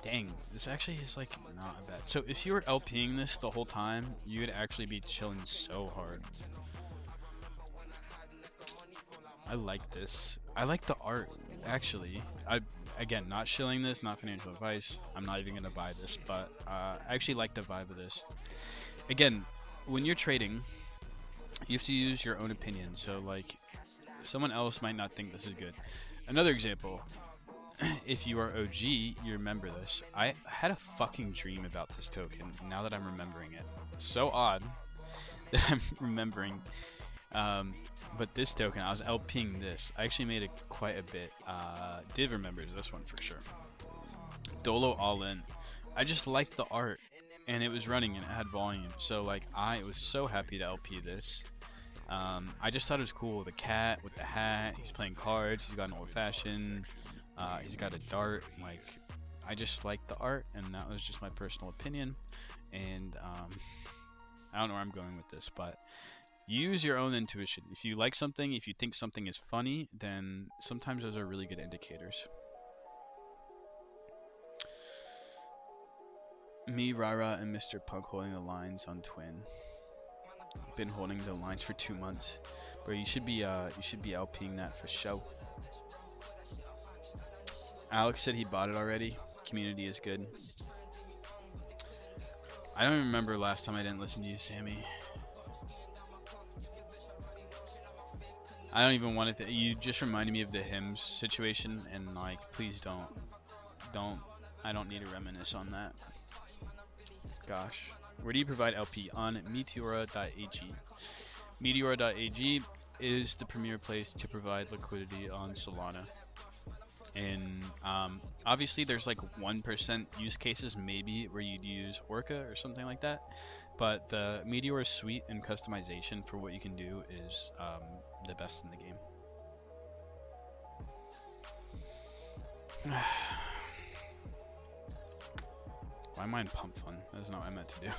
Dang, this actually is like not bad. So if you were LPing this the whole time, you would actually be chilling so hard. I like this. I like the art, actually. Again, not shilling this, not financial advice. I'm not even gonna buy this, but I actually like the vibe of this. Again, when you're trading, you have to use your own opinion. So like, someone else might not think this is good. Another example, if you are OG, you remember this. I had a fucking dream about this token, now that I'm remembering it. So odd that I'm remembering. But this token, I was LPing this. I actually made it quite a bit. Div remembers this one for sure. Dolo all in. I just liked the art, and it was running and it had volume. So like, I was so happy to LP this. I just thought it was cool. The cat with the hat. He's playing cards. He's got an old fashioned. He's got a dart. Like, I just liked the art, and that was just my personal opinion. And I don't know where I'm going with this, but use your own intuition. If you like something, if you think something is funny, then sometimes those are really good indicators. Me, Rara, and Mr. Punk holding the lines on Twin. Been holding the lines for 2 months. Bro, you should be LPing that for show. Alex said he bought it already. Community is good. I don't remember last time I didn't listen to you, Sammy. I don't even want to. You just reminded me of the hymns situation, and like, please don't. I don't need to reminisce on that. Gosh, where do you provide LP? On Meteora.ag. Meteora.ag is the premier place to provide liquidity on Solana. And obviously, there's like 1% use cases maybe where you'd use Orca or something like that. But the Meteor suite and customization for what you can do is the best in the game. Why am I in pump fun? That's not what I meant to do.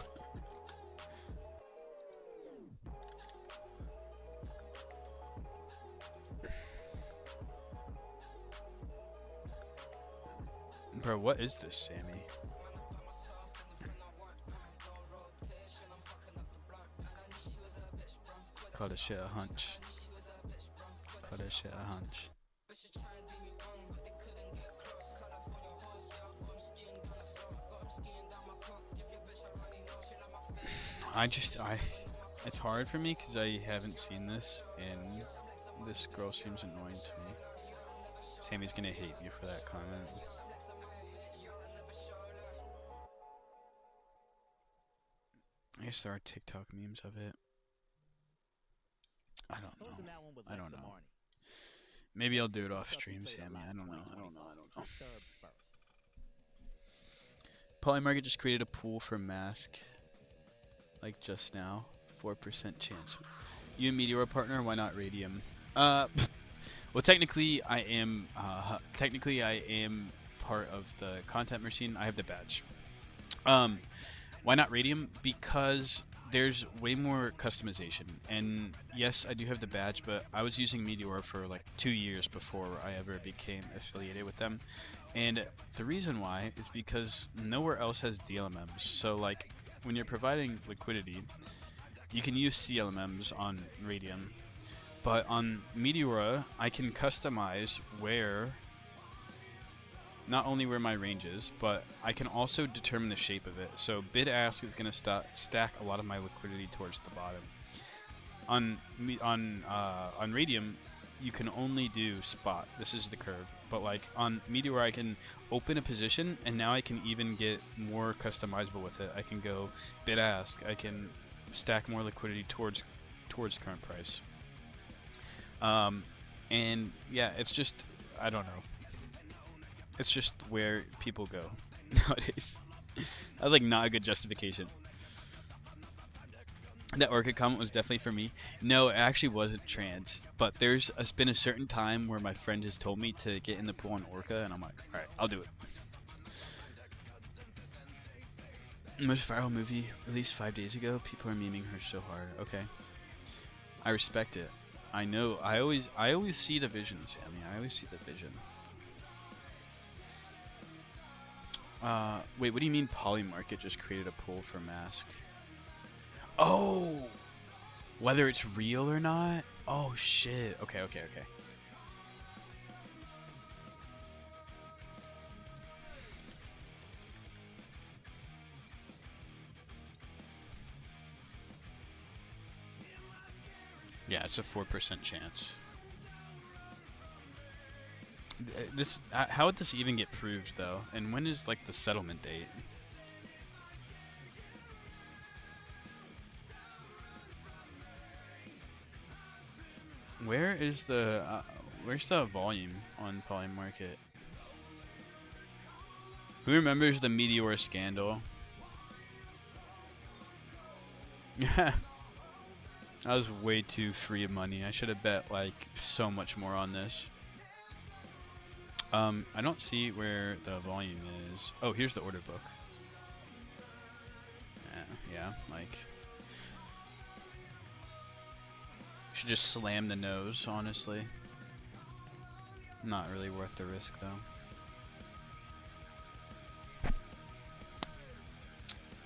Bro, what is this, Sammy? Call this shit a hunch. Call this shit a hunch. It's hard for me because I haven't seen this, and this girl seems annoying to me. Sammy's gonna hate me for that comment. I guess there are TikTok memes of it. I don't know. Maybe I'll do it off stream, Sammy. I don't know. Polymarket just created a pool for Mask. Like just now. 4% chance. You and Meteor partner, why not Radium? Well, technically I am part of the content machine. I have the badge. Why not Radium? Because there's way more customization. And yes, I do have the badge, but I was using Meteor for like 2 years before I ever became affiliated with them. And the reason why is because nowhere else has DLMMs. So like when you're providing liquidity, you can use CLMMs on Radium. But on Meteora, I can customize not only where my range is, but I can also determine the shape of it. So bid ask is going to stack a lot of my liquidity towards the bottom. On Radium, you can only do spot. This is the curve. But like on Meteor, I can open a position, and now I can even get more customizable with it. I can go bid ask. I can stack more liquidity towards current price. And yeah, it's just, I don't know. It's just where people go nowadays. That was like not a good justification. That Orchid comment was definitely for me. No, it actually wasn't trans. But there's been a certain time where my friend has told me to get in the pool on Orca, and I'm like, alright, I'll do it. Most viral movie released 5 days ago. People are memeing her so hard. Okay. I respect it. I know. I always see the vision, Sammy. I always see the vision. Wait, what do you mean Polymarket just created a pool for Mask? Oh! Whether it's real or not? Oh, shit. Okay. Yeah, it's a 4% chance. How would this even get proved, though? And when is, like, the settlement date? Where's the volume on Polymarket? Who remembers the Meteor scandal? Yeah. I was way too free of money. I should have bet, like, so much more on this. I don't see where the volume is. Oh, here's the order book. Yeah, like... Should just slam the nose, honestly. Not really worth the risk, though.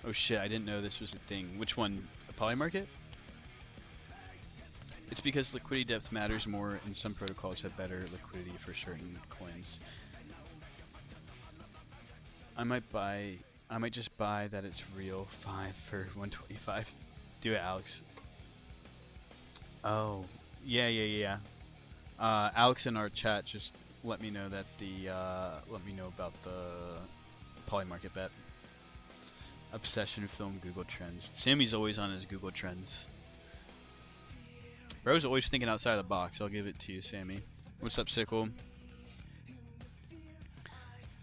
Oh shit, I didn't know this was a thing. Which one? A Polymarket? It's because liquidity depth matters more, and some protocols have better liquidity for certain coins. I might buy I might just buy that it's real 5 for 125. Do it, Alex. Oh, yeah. Alex in our chat just let me know that let me know about the Polymarket bet. Obsession film Google Trends. Sammy's always on his Google Trends. Bro's always thinking outside the box. I'll give it to you, Sammy. What's up, Sickle?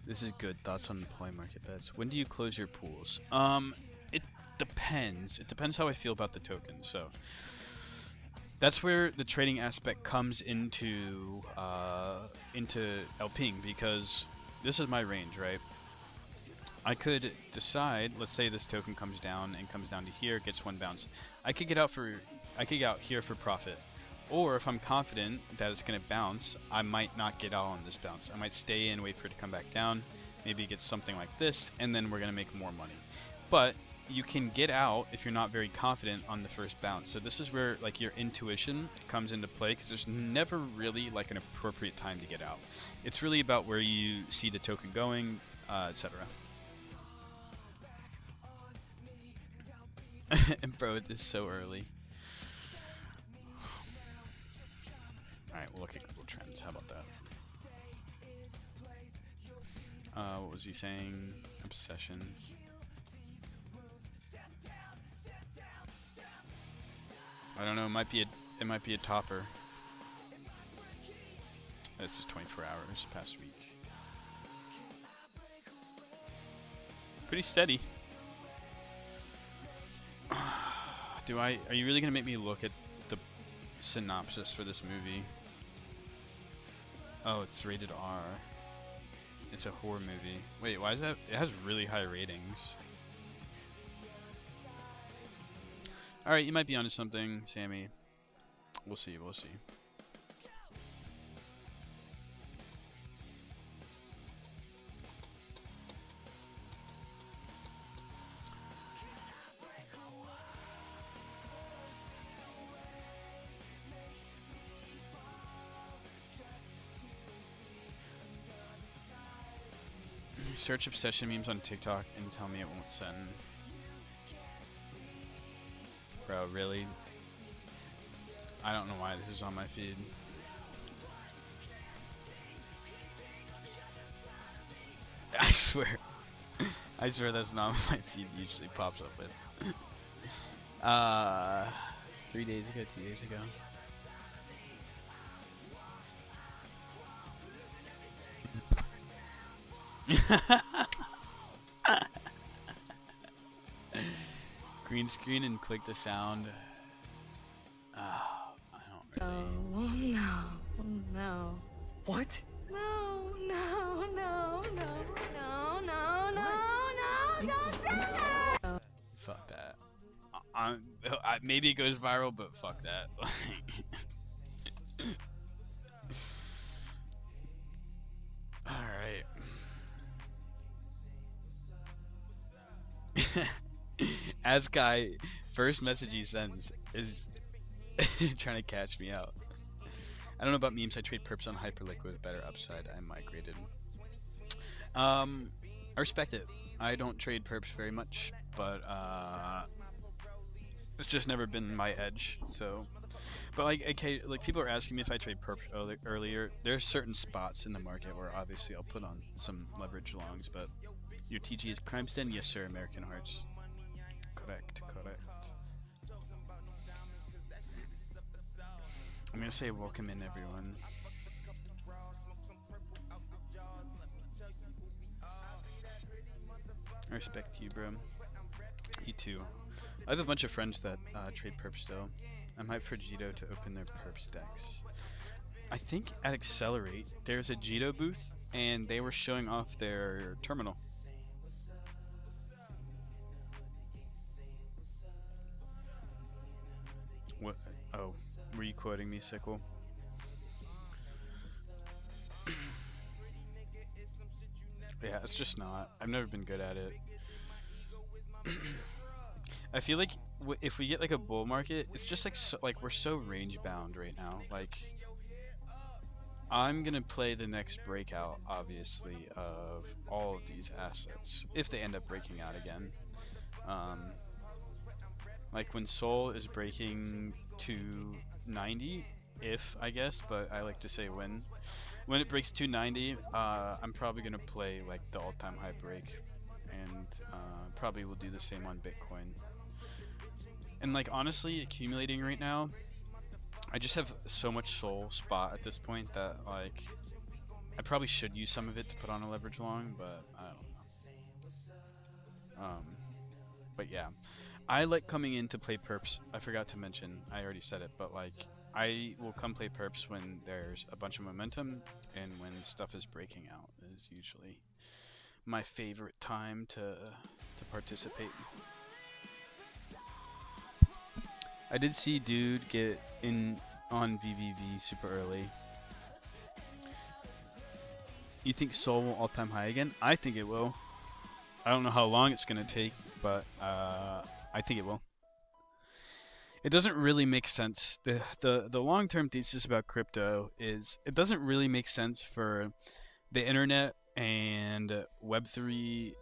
This is good. Thoughts on Polymarket bets. When do you close your pools? It depends. It depends how I feel about the token. So that's where the trading aspect comes into LPing, because this is my range, right? I could decide, let's say this token comes down to here, gets one bounce. I could get out here for profit. Or if I'm confident that it's going to bounce, I might not get out on this bounce. I might stay in, wait for it to come back down, maybe get something like this, and then we're going to make more money. But you can get out if you're not very confident on the first bounce. So this is where like your intuition comes into play, because there's never really like an appropriate time to get out. It's really about where you see the token going, etc. Bro, it is so early. Alright, we'll look at Google Trends. How about that? What was he saying? Obsession. I don't know. It might be a topper. This is 24 hours past week. Pretty steady. Are you really gonna make me look at the synopsis for this movie? Oh, it's rated R. It's a horror movie. Wait, why is that? It has really high ratings. Alright, you might be onto something, Sammy. We'll see, we'll see. Search obsession memes on TikTok and tell me it won't send. Bro, really? I don't know why this is on my feed. I swear. I swear that's not what my feed usually pops up with. 3 days ago, 2 days ago. Green screen and click the sound. I don't really. No. What? No, don't do that! Fuck that. Maybe it goes viral, but fuck that. Alright. As guy, first message he sends is trying to catch me out. I don't know about memes. I trade perps on Hyperliquid with better upside. I migrated. I respect it. I don't trade perps very much, but it's just never been my edge. So, but like, okay, like people are asking me if I trade perps earlier. There's certain spots in the market where obviously I'll put on some leverage longs, but your TG is Crimes Den? Yes, sir. American Hearts. Correct. I'm gonna say welcome in, everyone. I respect you, bro. You too. I have a bunch of friends that trade perps still. I'm hyped for Jito to open their perps decks. I think at Accelerate there's a Jito booth, and they were showing off their terminal. What? Oh, were you quoting me, Sickle? Yeah, it's just not. I've never been good at it. I feel like if we get like a bull market, it's just like we're so range bound right now. Like I'm gonna play the next breakout, obviously, of all of these assets if they end up breaking out again. Like when Sol is breaking to 90, if I guess, but I like to say when. When it breaks 290, I'm probably gonna play like the all-time high break, and probably will do the same on Bitcoin. And like honestly, accumulating right now, I just have so much Sol spot at this point that like I probably should use some of it to put on a leverage long, but I don't know. But yeah, I like coming in to play perps. I forgot to mention, I already said it, but like I will come play perps when there's a bunch of momentum and when stuff is breaking out is usually my favorite time to participate. I did see dude get in on VVV super early. You think Sol will all-time high again? I think it will. I don't know how long it's gonna take, but I think it will. It doesn't really make sense. The long-term thesis about crypto is it doesn't really make sense for the internet and Web3,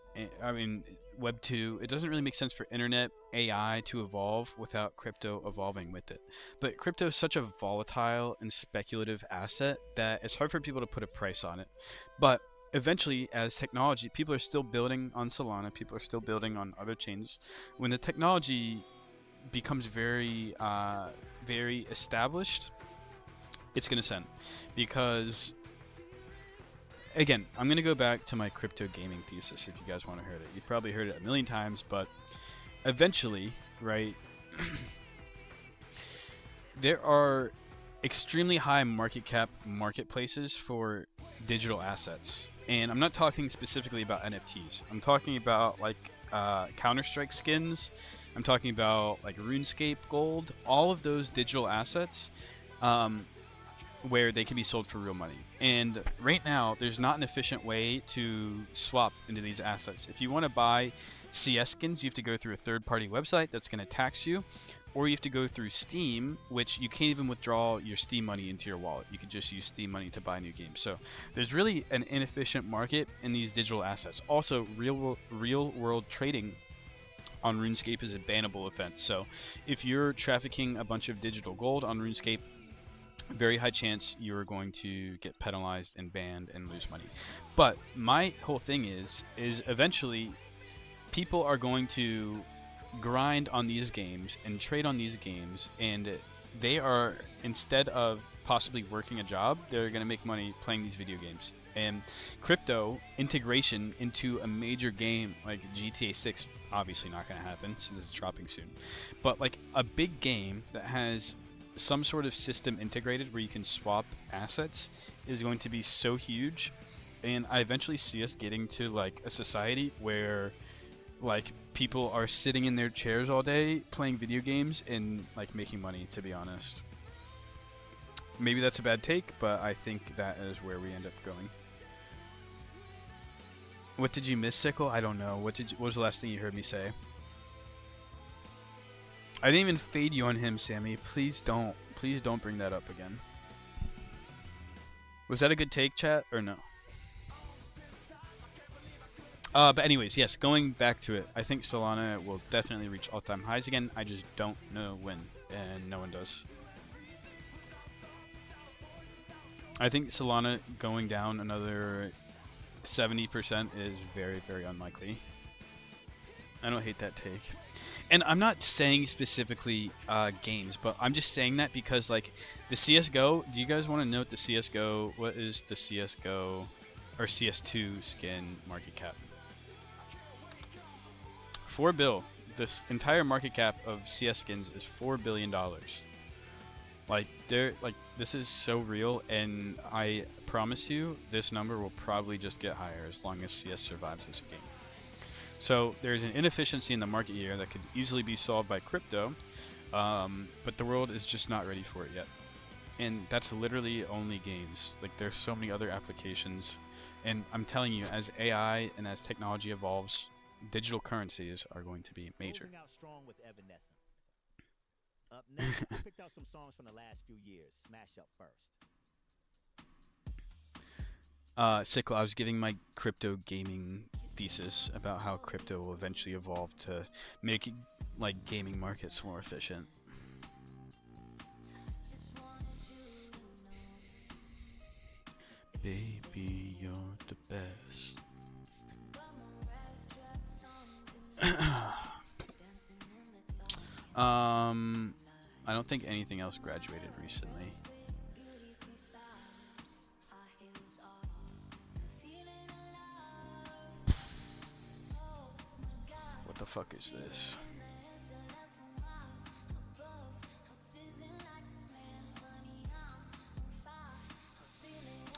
I mean Web 2. It doesn't really make sense for internet AI to evolve without crypto evolving with it. But crypto is such a volatile and speculative asset that it's hard for people to put a price on it. But eventually, as technology, people are still building on Solana, people are still building on other chains. When the technology becomes very established, it's going to send. Because again, I'm going to go back to my crypto gaming thesis if you guys want to hear it. You've probably heard it a million times, but eventually, right, there are extremely high market cap marketplaces for digital assets. And I'm not talking specifically about NFTs. I'm talking about like Counter-Strike skins. I'm talking about like RuneScape gold, all of those digital assets where they can be sold for real money. And right now, there's not an efficient way to swap into these assets. If you want to buy CS skins, you have to go through a third-party website that's going to tax you, or you have to go through Steam, which you can't even withdraw your Steam money into your wallet. You can just use Steam money to buy new games. So there's really an inefficient market in these digital assets. Also, real-world trading on RuneScape is a bannable offense. So if you're trafficking a bunch of digital gold on RuneScape, very high chance you're going to get penalized and banned and lose money. But my whole thing is eventually people are going to grind on these games and trade on these games, and they are, instead of possibly working a job, they're going to make money playing these video games. And crypto integration into a major game like GTA 6, obviously not going to happen since it's dropping soon, but like a big game that has some sort of system integrated where you can swap assets is going to be so huge. And I eventually see us getting to like a society where like people are sitting in their chairs all day playing video games and like making money, to be honest. Maybe that's a bad take, but I think that is where we end up going. What did you miss, Sickle? I don't know. What was the last thing you heard me say? I didn't even fade you on him, Sammy. Please don't. Please don't bring that up again. Was that a good take, chat, or no? But anyways, yes, going back to it, I think Solana will definitely reach all-time highs again. I just don't know when, and no one does. I think Solana going down another 70% is very, very unlikely. I don't hate that take. And I'm not saying specifically games, but I'm just saying that because, like, the CSGO, do you guys want to note the CSGO? What is the CSGO or CS2 skin market cap? 4 bill. This entire market cap of CS skins is $4 billion. Like, this is so real, and I promise you, this number will probably just get higher as long as CS survives as a game. So there's an inefficiency in the market here that could easily be solved by crypto, but the world is just not ready for it yet. And that's literally only games. Like, there's so many other applications, and I'm telling you, as AI and as technology evolves, digital currencies are going to be major. Closing out strong with Evanescence. Up next, we picked out some songs from the last few years. Smash up first. Sickle, I was giving my crypto gaming thesis about how crypto will eventually evolve to make like gaming markets more efficient. Baby, you're the best. I don't think anything else graduated recently. What the fuck is this?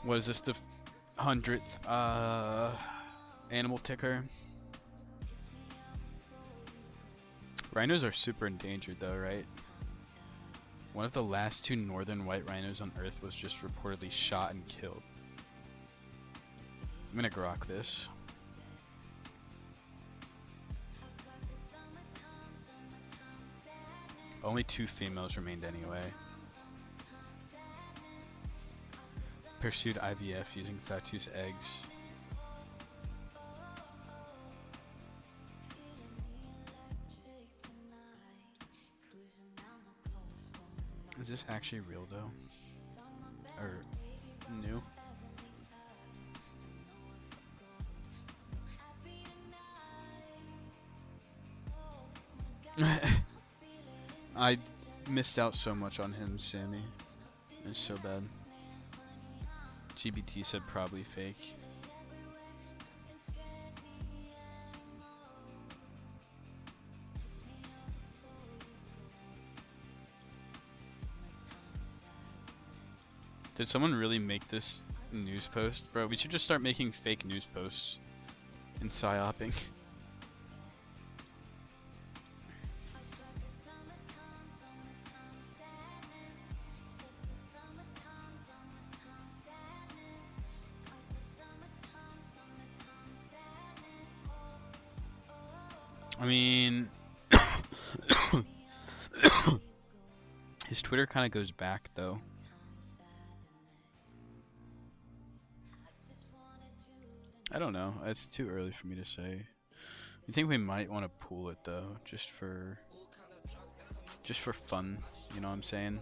What is this, the 100th animal ticker? Rhinos are super endangered though, right? One of the last 2 northern white rhinos on Earth was just reportedly shot and killed. I'm gonna grok this. Only 2 females remained anyway. Pursued IVF using Fatuous eggs. Is this actually real though? Or new? I missed out so much on him, Sammy. It's so bad. GBT said probably fake. Did someone really make this news post? Bro, we should just start making fake news posts and psyoping. I mean, his Twitter kind of goes back though. I don't know. It's too early for me to say. I think we might want to pool it though, just for fun. You know what I'm saying?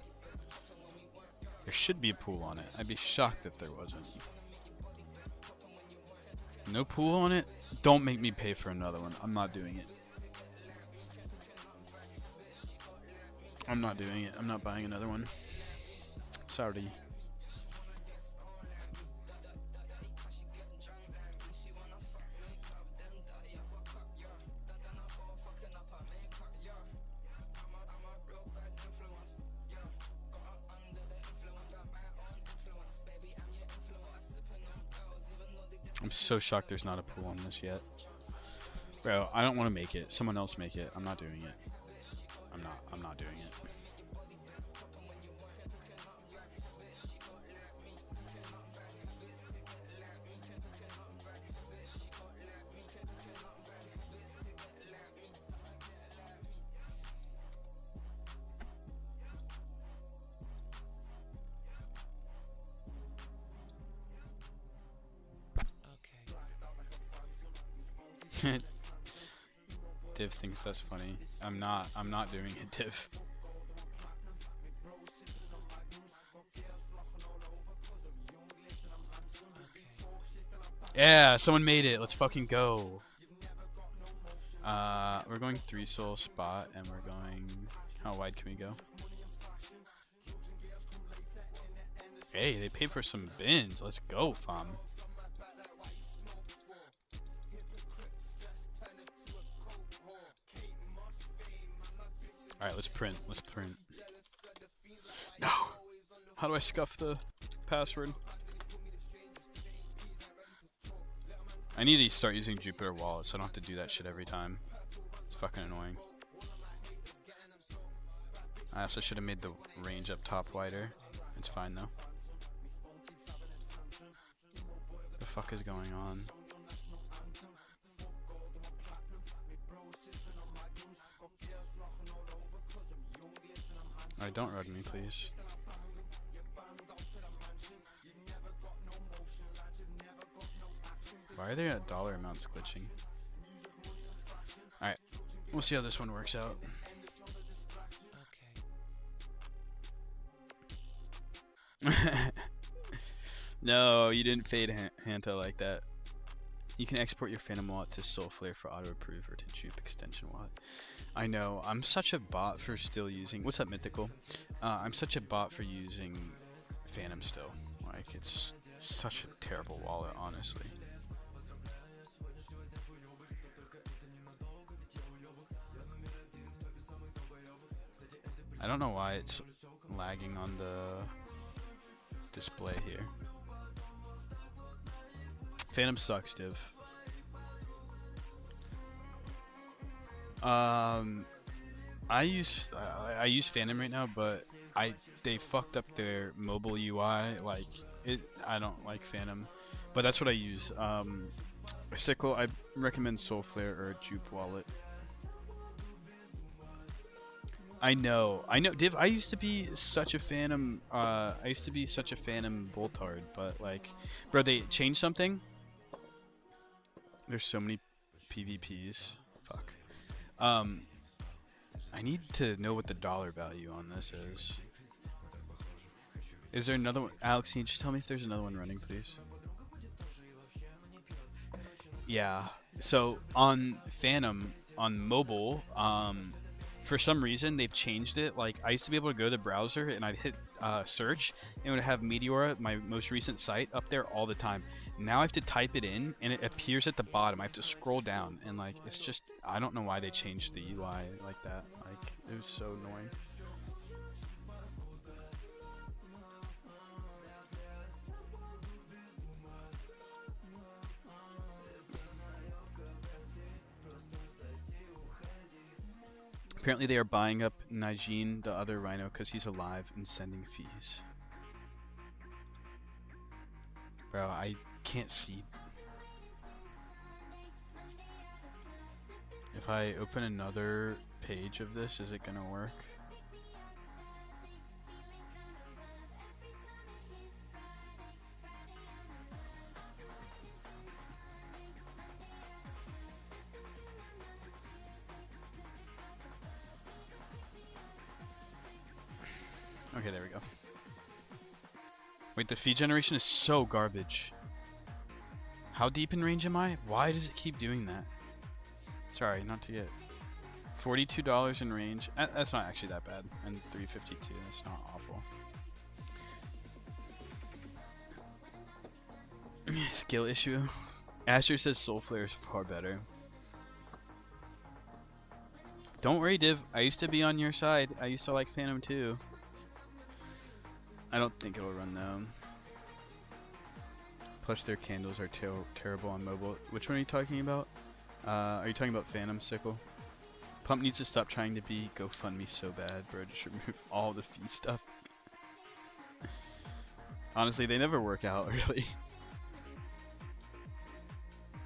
There should be a pool on it. I'd be shocked if there wasn't. No pool on it? Don't make me pay for another one. I'm not doing it. I'm not doing it. I'm not buying another one. Sorry. I'm so shocked there's not a pool on this yet. Bro, I don't want to make it. Someone else make it. I'm not doing it. I'm not doing it. Div thinks that's funny. I'm not doing it, Div. Yeah, someone made it. Let's fucking go. We're going 3 soul spot, and we're going. How wide can we go? Hey, they paid for some bins. Let's go, fam. Alright, let's print. Let's print. No! How do I scuff the password? I need to start using Jupyter Wallet so I don't have to do that shit every time. It's fucking annoying. I also should have made the range up top wider. It's fine though. The fuck is going on? Alright, don't rug me, please. Why are there dollar amounts glitching? Alright, we'll see how this one works out. No, you didn't fade Hanta like that. You can export your Phantom wallet to Soulflare for auto approve or to Jupe extension wallet. I know, I'm such a bot for still using. What's up, Mythical? I'm such a bot for using Phantom still. Like, it's such a terrible wallet, honestly. I don't know why it's lagging on the display here. Phantom sucks, Div. I use Phantom right now, but they fucked up their mobile UI. Like I don't like Phantom, but that's what I use. Sickle, I recommend Soulflare or Jupe wallet. I know, Div. I used to be such a Phantom. Boltard, but like, bro, they changed something. There's so many PvPs. Fuck. I need to know what the dollar value on this is. Is there another one? Alex, can you just tell me if there's another one running, please? Yeah. So on Phantom on mobile, for some reason they've changed it. Like I used to be able to go to the browser and I'd hit search and it would have Meteora, my most recent site, up there all the time. Now I have to type it in and it appears at the bottom. I have to scroll down and like it's just, I don't know why they changed the UI like that. Like it was so annoying. Apparently they are buying up Najin, the other rhino, because he's alive and sending fees. Bro, I can't see. If I open another page of this, is it gonna work? Okay, there we go. Wait, the feed generation is so garbage. How deep in range am I? Why does it keep doing that? Sorry, not to get $42 in range. That's not actually that bad. And 352, that's not awful. Skill issue. Asher says Soulflare is far better. Don't worry, Div. I used to be on your side. I used to like Phantom too. I don't think it'll run though. Plus their candles are terrible on mobile. Which one are you talking about? Are you talking about Phantom, Sickle? Pump needs to stop trying to be GoFundMe so bad, bro. Just remove all the fee stuff. Honestly, they never work out really.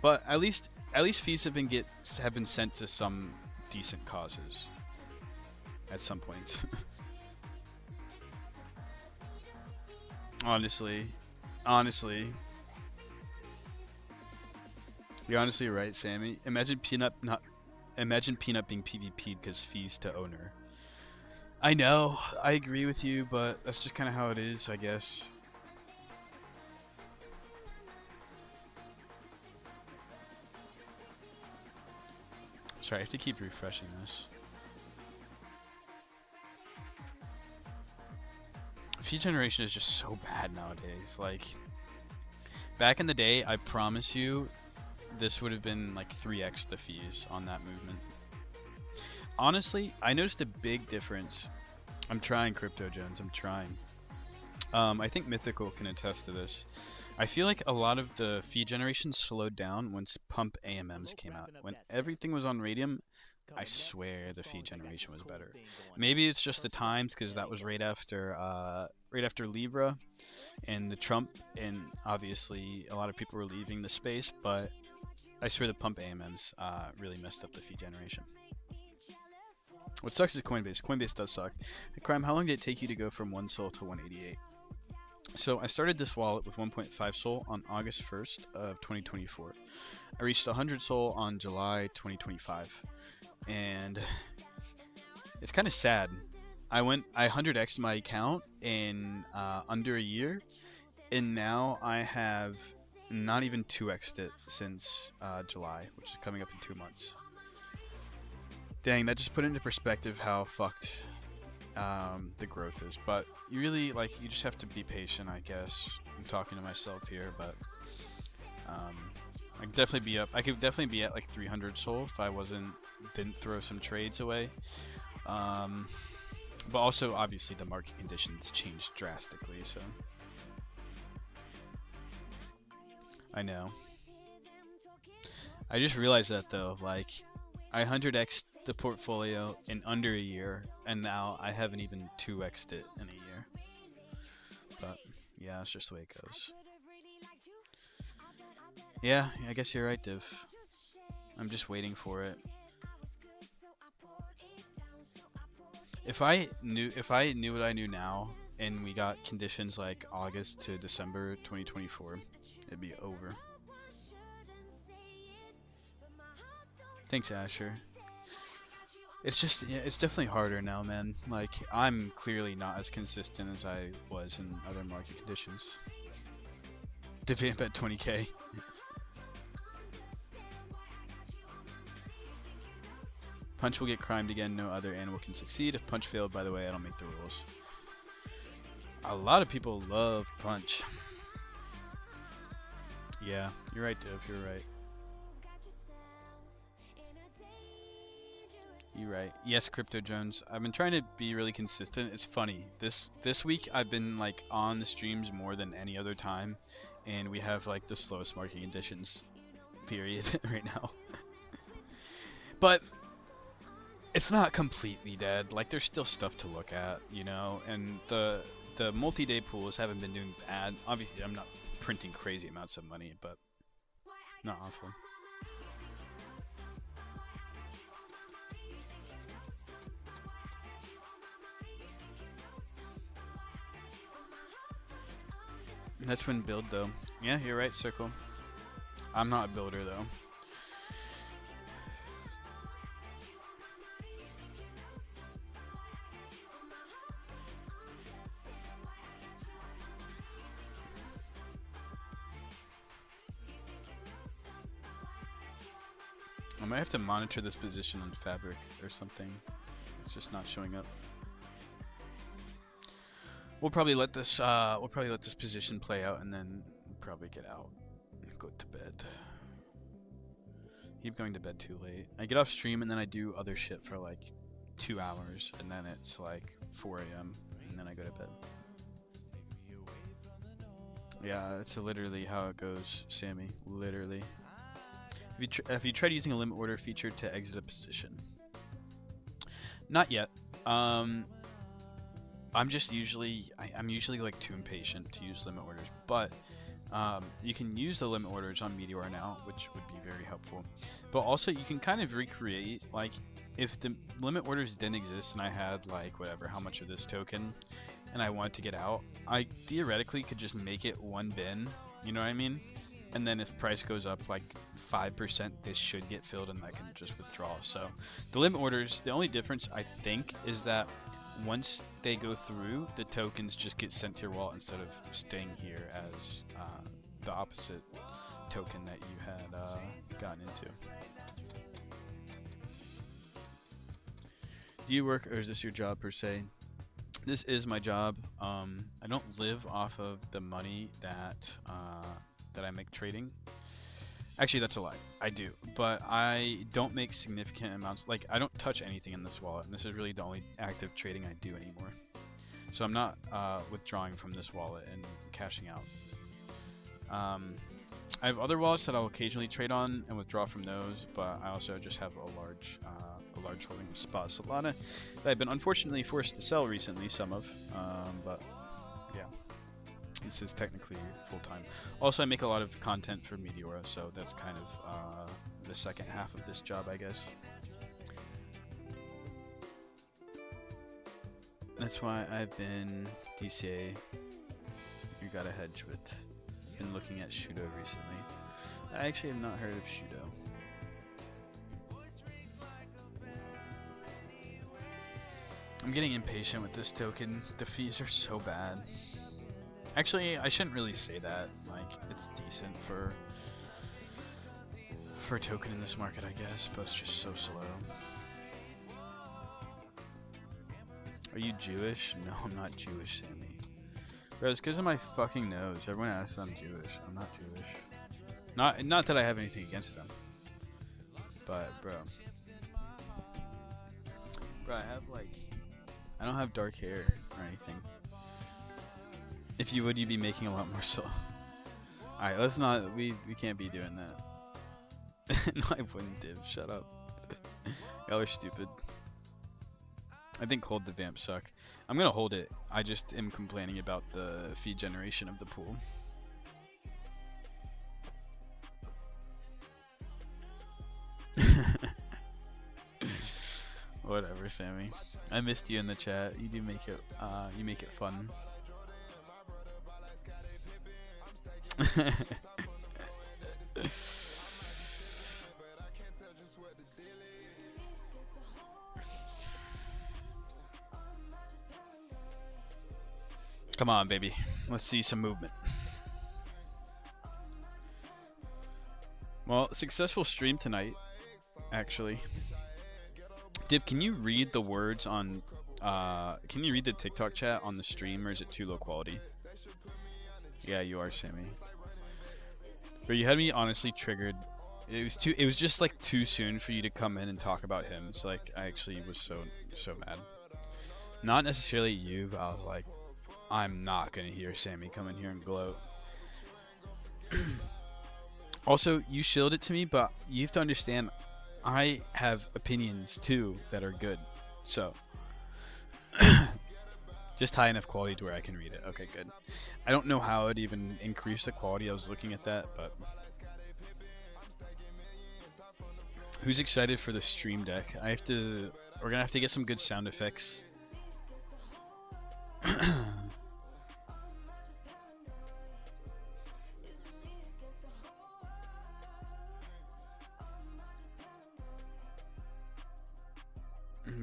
But at least fees have been sent to some decent causes at some points. Honestly, you're honestly right, Sammy. Imagine Peanut being PvP'd because fees to owner. I know, I agree with you, but that's just kind of how it is, I guess. Sorry, I have to keep refreshing this. Feed generation is just so bad nowadays. Like, back in the day, I promise you, this would have been like 3x the fees on that movement. Honestly, I noticed a big difference. I'm trying, Crypto Jones. I'm trying. I think Mythical can attest to this. I feel like a lot of the feed generation slowed down once Pump AMMs came out. When everything was on Radium, I swear the feed generation was better. Maybe it's just the times, because that was right after Libra and the Trump, and obviously a lot of people were leaving the space, but I swear the Pump AMMs really messed up the feed generation. What sucks is Coinbase. Coinbase does suck. Hey, Crime, how long did it take you to go from 1 Sol to 188? So I started this wallet with 1.5 Sol on August 1st of 2024. I reached 100 Sol on July 2025, and it's kind of sad. I 100x'd my account in under a year, and now I have not even 2x'd it since July, which is coming up in 2 months. Dang, that just put into perspective how fucked the growth is. But you really, you just have to be patient, I guess. I'm talking to myself here, but I could definitely be at like 300 Sol if I didn't throw some trades away. But also, obviously, the market conditions changed drastically, so. I know. I just realized that, though. I 100x'd the portfolio in under a year, and now I haven't even 2x'd it in a year. But, yeah, that's just the way it goes. Yeah, I guess you're right, Div. I'm just waiting for it. If I knew what I knew now, and we got conditions like August to December 2024, it'd be over. Thanks, Asher. It's just, yeah, it's definitely harder now, man. I'm clearly not as consistent as I was in other market conditions. Dividend bet 20k. Punch will get crimed again, no other animal can succeed. If Punch failed, by the way, I don't make the rules. A lot of people love Punch. Yeah, you're right, Div, you're right. You're right. Yes, Crypto Jones. I've been trying to be really consistent. It's funny. This week I've been on the streams more than any other time, and we have the slowest market conditions, period, right now. But it's not completely dead. There's still stuff to look at, and the multi-day pools haven't been doing bad. Obviously, I'm not printing crazy amounts of money, but not awful. That's when build, though. Yeah, you're right, Circle. I'm not a builder, though. I might have to monitor this position on Fabric or something. It's just not showing up. We'll probably let this position play out and then probably get out and go to bed. Keep going to bed too late. I get off stream and then I do other shit for 2 hours, and then it's 4 a.m. and then I go to bed. Yeah, that's literally how it goes, Sammy. Literally. Have you tried using a limit order feature to exit a position? Not yet. I'm usually too impatient to use limit orders, but you can use the limit orders on Meteor now, which would be very helpful. But also you can kind of recreate, if the limit orders didn't exist and I had how much of this token and I wanted to get out, I theoretically could just make it one bin, you know what I mean? And then if price goes up 5%, this should get filled and I can just withdraw. So the limit orders, the only difference I think is that once they go through, the tokens just get sent to your wallet instead of staying here as the opposite token that you had gotten into. Do you work or is this your job per se? This is my job. I don't live off of the money that I make trading. Actually, that's a lie. I do, but I don't make significant amounts. I don't touch anything in this wallet, and this is really the only active trading I do anymore. So I'm not withdrawing from this wallet and cashing out. I have other wallets that I'll occasionally trade on and withdraw from those, but I also just have a large holding of Spot Solana that I've been unfortunately forced to sell recently. Some of, but yeah. This is technically full-time. Also, I make a lot of content for Meteora, so that's kind of the second half of this job, I guess. That's why I've been DCA. You're got to hedge with. Been looking at Shudo recently. I actually have not heard of Shudo. I'm getting impatient with this token. The fees are so bad. Actually, I shouldn't really say that. Like, it's decent for a token in this market, I guess, but it's just so slow. Are you Jewish? No, I'm not Jewish, Sammy. Bro, it's because of my fucking nose. Everyone asks if I'm Jewish. I'm not Jewish. Not that I have anything against them. But, bro. Bro, I don't have dark hair or anything. If you would, you'd be making a lot more so. Alright, let's not, we can't be doing that. No, I wouldn't, Div. Shut up. Y'all are stupid. I think hold the vamp suck. I'm gonna hold it. I just am complaining about the feed generation of the pool. Whatever, Sammy. I missed you in the chat. You do make it. You make it fun. Come on, baby. Let's see some movement. Well, successful stream tonight, actually. Div, can you read the words on, can you read the TikTok chat on the stream, or is it too low quality? Yeah, you are, Sammy. But you had me honestly triggered. It was just like too soon for you to come in and talk about him. So like, I actually was so mad. Not necessarily you, but I was like, I'm not gonna hear Sammy come in here and gloat. Also, you shilled it to me, but you have to understand, I have opinions too that are good. So, just high enough quality to where I can read it. Okay, good. I don't know how it even increased the quality. I was looking at that, but who's excited for the stream deck? We're gonna have to get some good sound effects.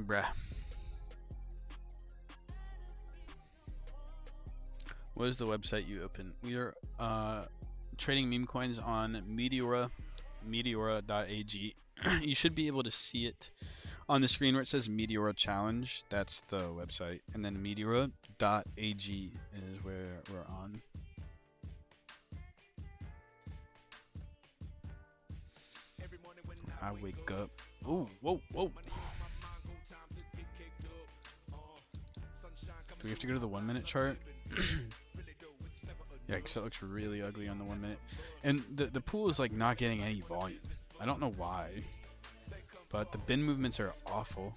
Bruh. What is the website you open? We are trading meme coins on Meteora.ag. You should be able to see it on the screen where it says Meteora Challenge. That's the website. And then Meteora.ag is where we're on. I wake up. Ooh, whoa. Do we have to go to the 1 minute chart? Yeah, because that looks really ugly on the 1 minute. And the pool is like not getting any volume. I don't know why. But the bin movements are awful.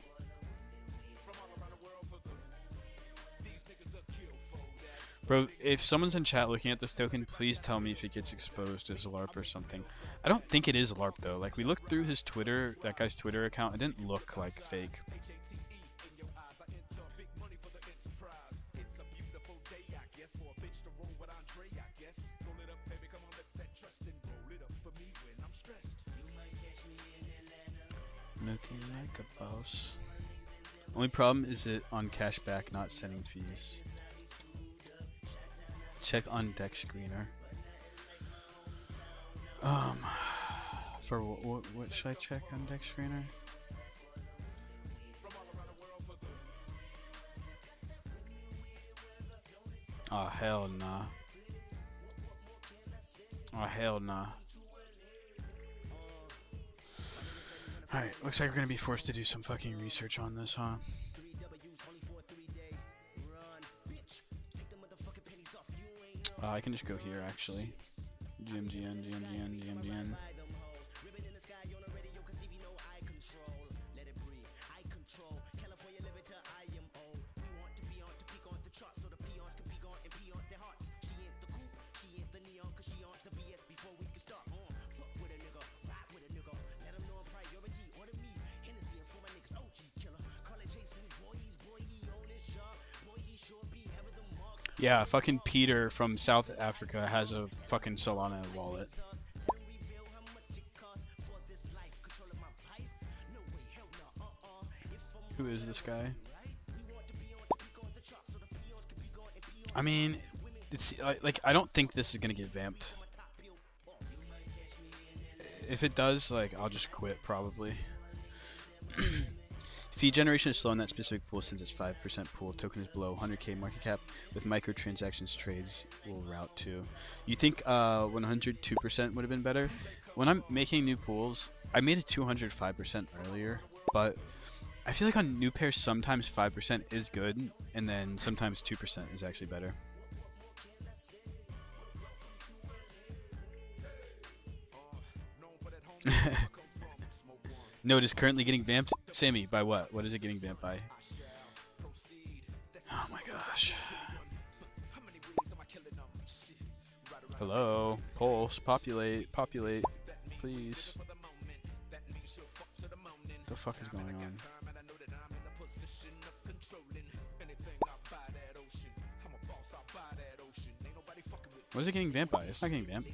Bro, if someone's in chat looking at this token, please tell me if it gets exposed as a LARP or something. I don't think it is a LARP though. Like, we looked through his Twitter, that guy's Twitter account, it didn't look like fake. Looking like a boss. Only problem is it on cashback, not sending fees. Check on deck screener. For what should I check on deck screener? Oh hell nah. Oh hell nah. Alright, looks like we're gonna be forced to do some fucking research on this, huh? I can just go here, actually. GMGN. Yeah, fucking Peter from South Africa has a fucking Solana wallet. Who is this guy? I mean, it's like I don't think this is gonna get vamped. If it does, like I'll just quit probably. Fee generation is slow in that specific pool since it's 5% pool. Token is below 100k market cap. With microtransactions trades will route to. You think 102% would have been better? When I'm making new pools, I made it 205% earlier, but I feel like on new pairs sometimes 5% is good, and then sometimes 2% is actually better. Node is currently getting vamped. Sammy, by what? What is it getting vamped by? Oh my gosh. Hello? Pulse, populate, please. What the fuck is going on? What is it getting vamped by? It's not getting vamped.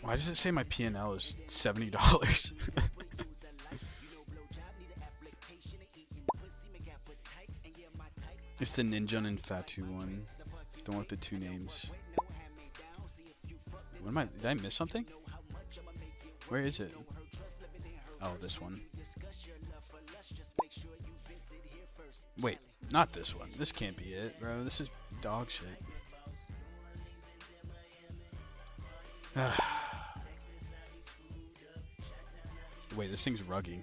Why does it say my P&L is $70? It's the Ninja and Fatu one. The one with the two names. What am I? Did I miss something? Where is it? Oh, this one. Wait, not this one. This can't be it, bro. This is dog shit. Wait, this thing's rugging.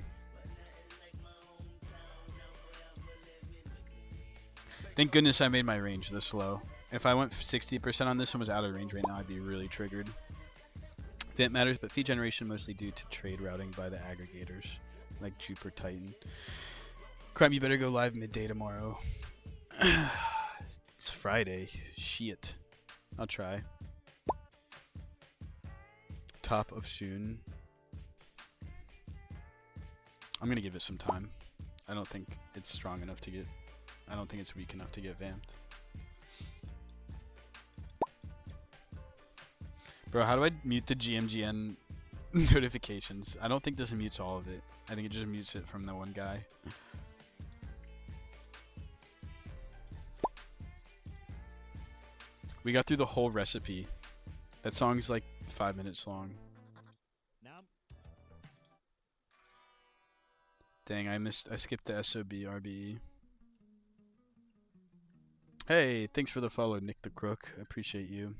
Thank goodness I made my range this low. If I went 60% on this and was out of range right now, I'd be really triggered. Vamp matters, but fee generation mostly due to trade routing by the aggregators, like Jupiter Titan. Crime, you better go live midday tomorrow. It's Friday. Shit. I'll try. Top of soon. I'm gonna give it some time. I don't think it's strong enough to get. I don't think it's weak enough to get vamped. Bro, how do I mute the GMGN notifications? I don't think this mutes all of it. I think it just mutes it from the one guy. We got through the whole recipe. That song's like 5 minutes long. Dang, I skipped the SOB RBE. Hey, thanks for the follow, Nick the Crook. I appreciate you.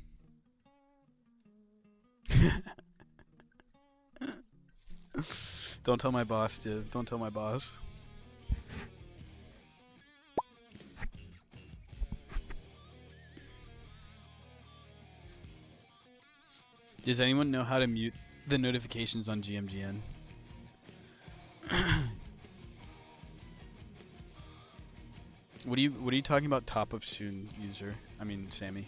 Don't tell my boss, Div. Don't tell my boss. Does anyone know how to mute the notifications on GMGN? What are you talking about, top of soon user? I mean, Sammy.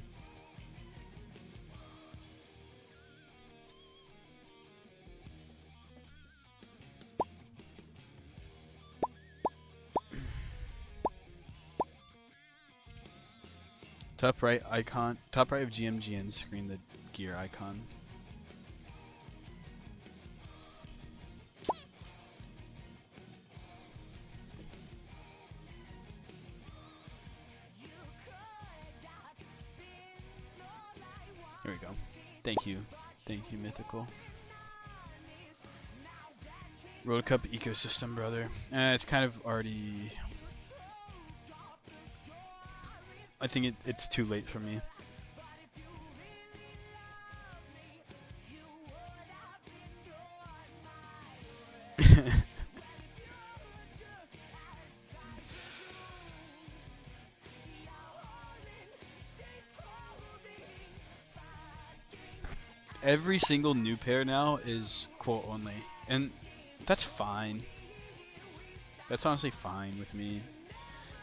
Top right icon, top right of GMGN screen, the gear icon. There we go. Thank you, Mythical. World Cup ecosystem, brother. It's kind of already. I think it's too late for me. Every single new pair now is quote only, and that's fine. That's honestly fine with me.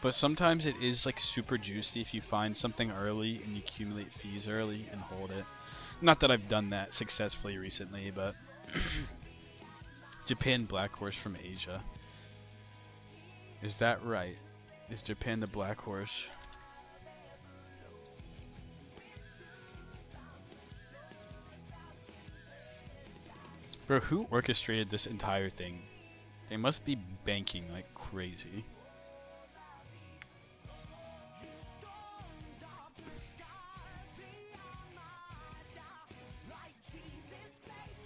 But sometimes it is like super juicy if you find something early and you accumulate fees early and hold it. Not that I've done that successfully recently, but Japan Black Horse from Asia. Is that right? Is Japan the black horse? Bro, who orchestrated this entire thing? They must be banking like crazy.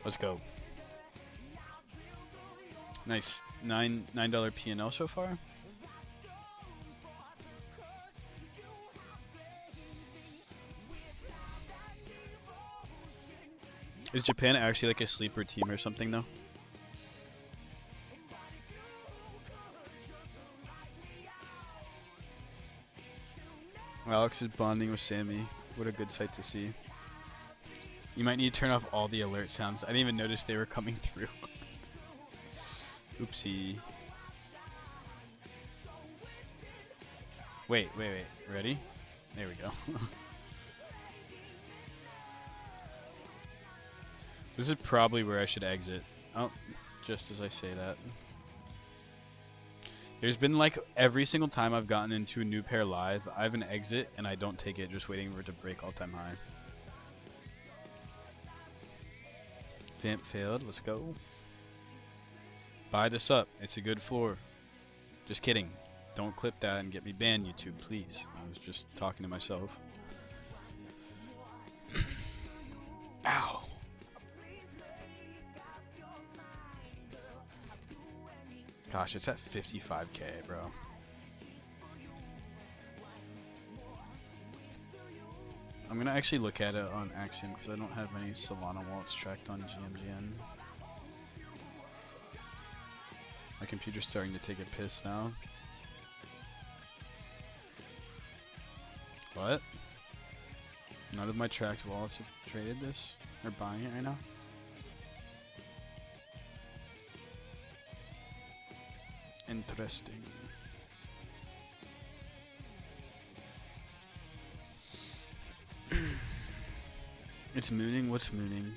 Let's go. Nice. $9 P&L so far. Is Japan actually like a sleeper team or something though? Alex is bonding with Sammy. What a good sight to see. You might need to turn off all the alert sounds. I didn't even notice they were coming through. Oopsie. Wait. Ready? There we go. This is probably where I should exit. Oh, just as I say that. There's been like every single time I've gotten into a new pair live, I have an exit and I don't take it, just waiting for it to break all-time high. Vamp failed. Let's go. Buy this up. It's a good floor. Just kidding. Don't clip that and get me banned, YouTube, please. I was just talking to myself. Ow. Gosh, it's at 55k, bro. I'm gonna actually look at it on Axiom because I don't have any Solana wallets tracked on GMGN. My computer's starting to take a piss now. What? None of my tracked wallets have traded this? They're buying it right now? Interesting. It's mooning? What's mooning?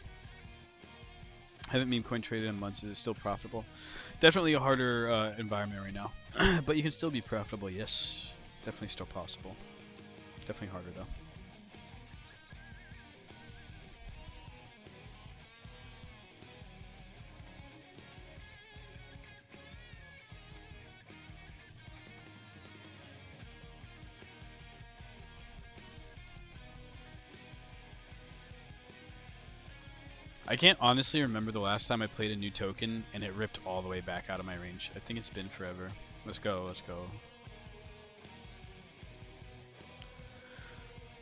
Haven't meme coin traded in months. Is it still profitable? Definitely a harder environment right now. But you can still be profitable, yes. Definitely still possible. Definitely harder though. I can't honestly remember the last time I played a new token and it ripped all the way back out of my range. I think it's been forever. Let's go, let's go.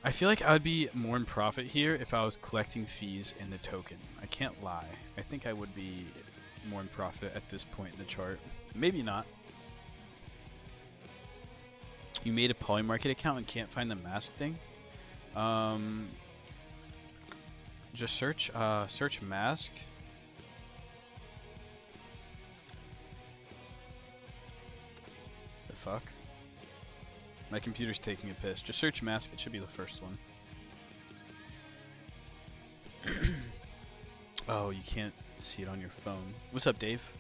I feel like I would be more in profit here if I was collecting fees in the token. I can't lie. I think I would be more in profit at this point in the chart. Maybe not. You made a Polymarket account and can't find the mask thing? Just search mask. The fuck? My computer's taking a piss. Just search mask, it should be the first one. Oh, you can't see it on your phone. What's up, Dave?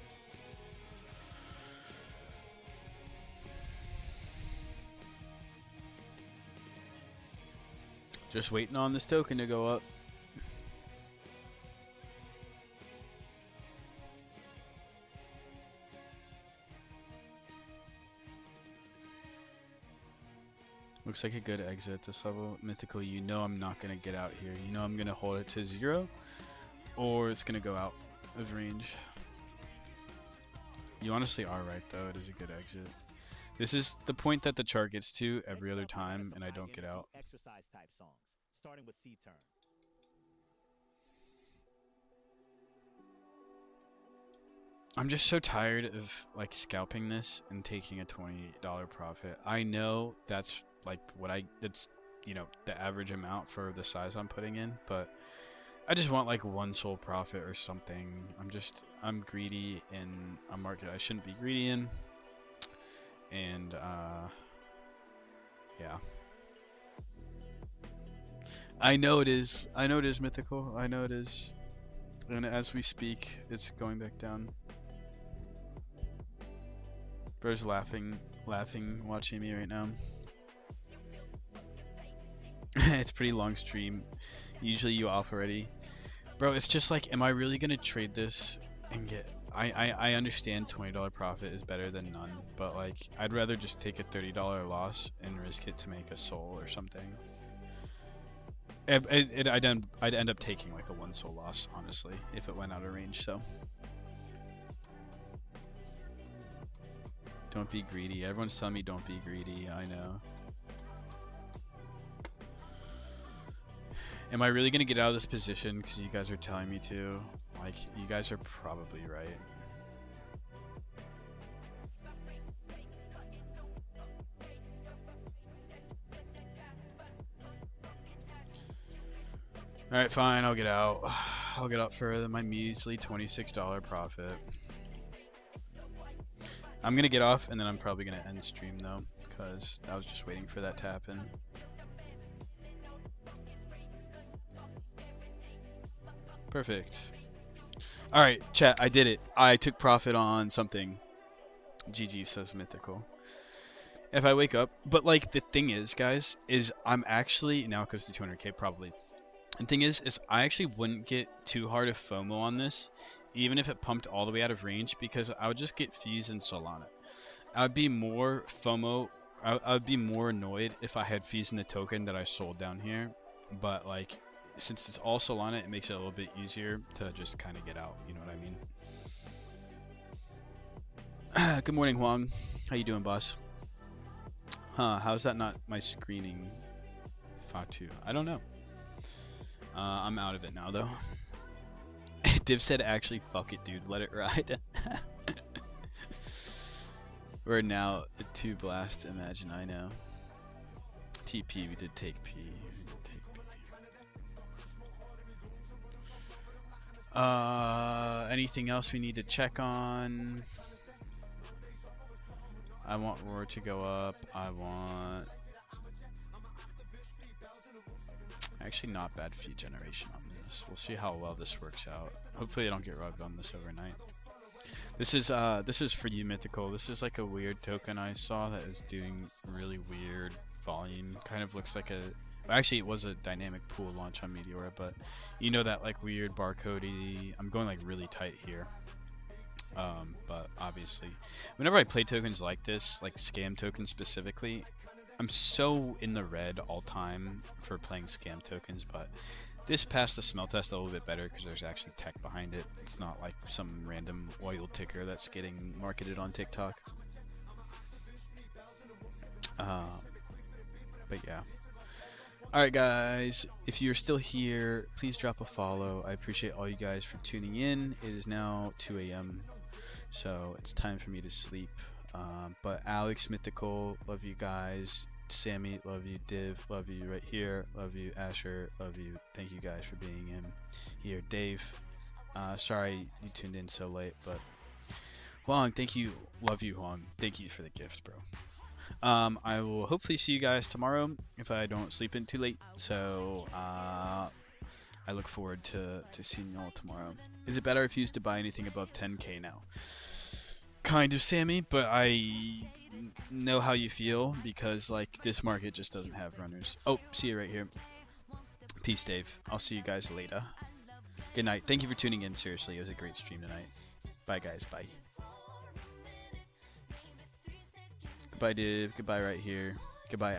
Just waiting on this token to go up. Looks like a good exit at this level. Mythical, you know I'm not going to get out here. You know I'm going to hold it to 0, or it's going to go out of range. You honestly are right, though. It is a good exit. This is the point that the chart gets to every other time, and I don't get out. Exercise type songs, starting with C-turn. I'm just so tired of like scalping this and taking a $20 profit. I know that's like that's, you know, the average amount for the size I'm putting in, but I just want like one sole profit or something. I'm greedy in a market I shouldn't be greedy in. And yeah. I know it is Mythical. I know it is. And as we speak, it's going back down. Bro's laughing laughing watching me right now. It's a pretty long stream. Usually you off already. Bro, it's just like, am I really gonna trade this and get... I understand $20 profit is better than none, but like, I'd rather just take a $30 loss and risk it to make a soul or something. I'd end up taking like a 1 soul loss, honestly, if it went out of range, so. Don't be greedy. Everyone's telling me don't be greedy, I know. Am I really gonna get out of this position because you guys are telling me to? Like, you guys are probably right. Alright, fine, I'll get out. I'll get out for my measly $26 profit. I'm gonna get off and then I'm probably gonna end stream though, because I was just waiting for that to happen. Perfect. Alright, chat, I did it. I took profit on something. GG says Mythical. If I wake up, but like the thing is, guys, is I'm actually, now it goes to 200k probably. And thing is I actually wouldn't get too hard of FOMO on this, even if it pumped all the way out of range, because I would just get fees in Solana. I would be more FOMO, I would be more annoyed if I had fees in the token that I sold down here, but like, since it's all Solana, it makes it a little bit easier to just kind of get out, you know what I mean? Good morning, Huang. How you doing, boss? Huh, how's that not my screening Fatu? I don't know. I'm out of it now, though. Div said, actually, fuck it, dude. Let it ride. We're now at 2 blast. Imagine, I know. TP, we did take P. Anything else we need to check on? I want Roar to go up. I want... Actually, not bad fee generation on this. We'll see how well this works out. Hopefully I don't get rubbed on this overnight. This is for you, Mythical. This is like a weird token I saw that is doing really weird volume. Kind of looks like a... Actually, it was a dynamic pool launch on Meteora, but you know that like weird barcode-y... I'm going like really tight here. But obviously, whenever I play tokens like this, like scam tokens specifically, I'm so in the red all time for playing scam tokens, but this passed the smell test a little bit better because there's actually tech behind it. It's not like some random oil ticker that's getting marketed on TikTok. But yeah. Alright guys, if you're still here, please drop a follow. I appreciate all you guys for tuning in. It is now 2 a.m. so it's time for me to sleep. But Alex, Mythical, love you guys. Sammy, love you. Div, love you right here. Love you. Asher, love you. Thank you guys for being in here. Dave, sorry you tuned in so late, but Huang, thank you. Love you, Huang. Thank you for the gift, bro. I will hopefully see you guys tomorrow if I don't sleep in too late. So I look forward to seeing y'all tomorrow. Is it better if you used to buy anything above 10k now? Kind of, Sammy, but I know how you feel because like this market just doesn't have runners. Oh, see you right here. Peace, Dave. I'll see you guys later. Good night. Thank you for tuning in. Seriously, it was a great stream tonight. Bye, guys. Bye. Goodbye, Div. Goodbye right here. Goodbye.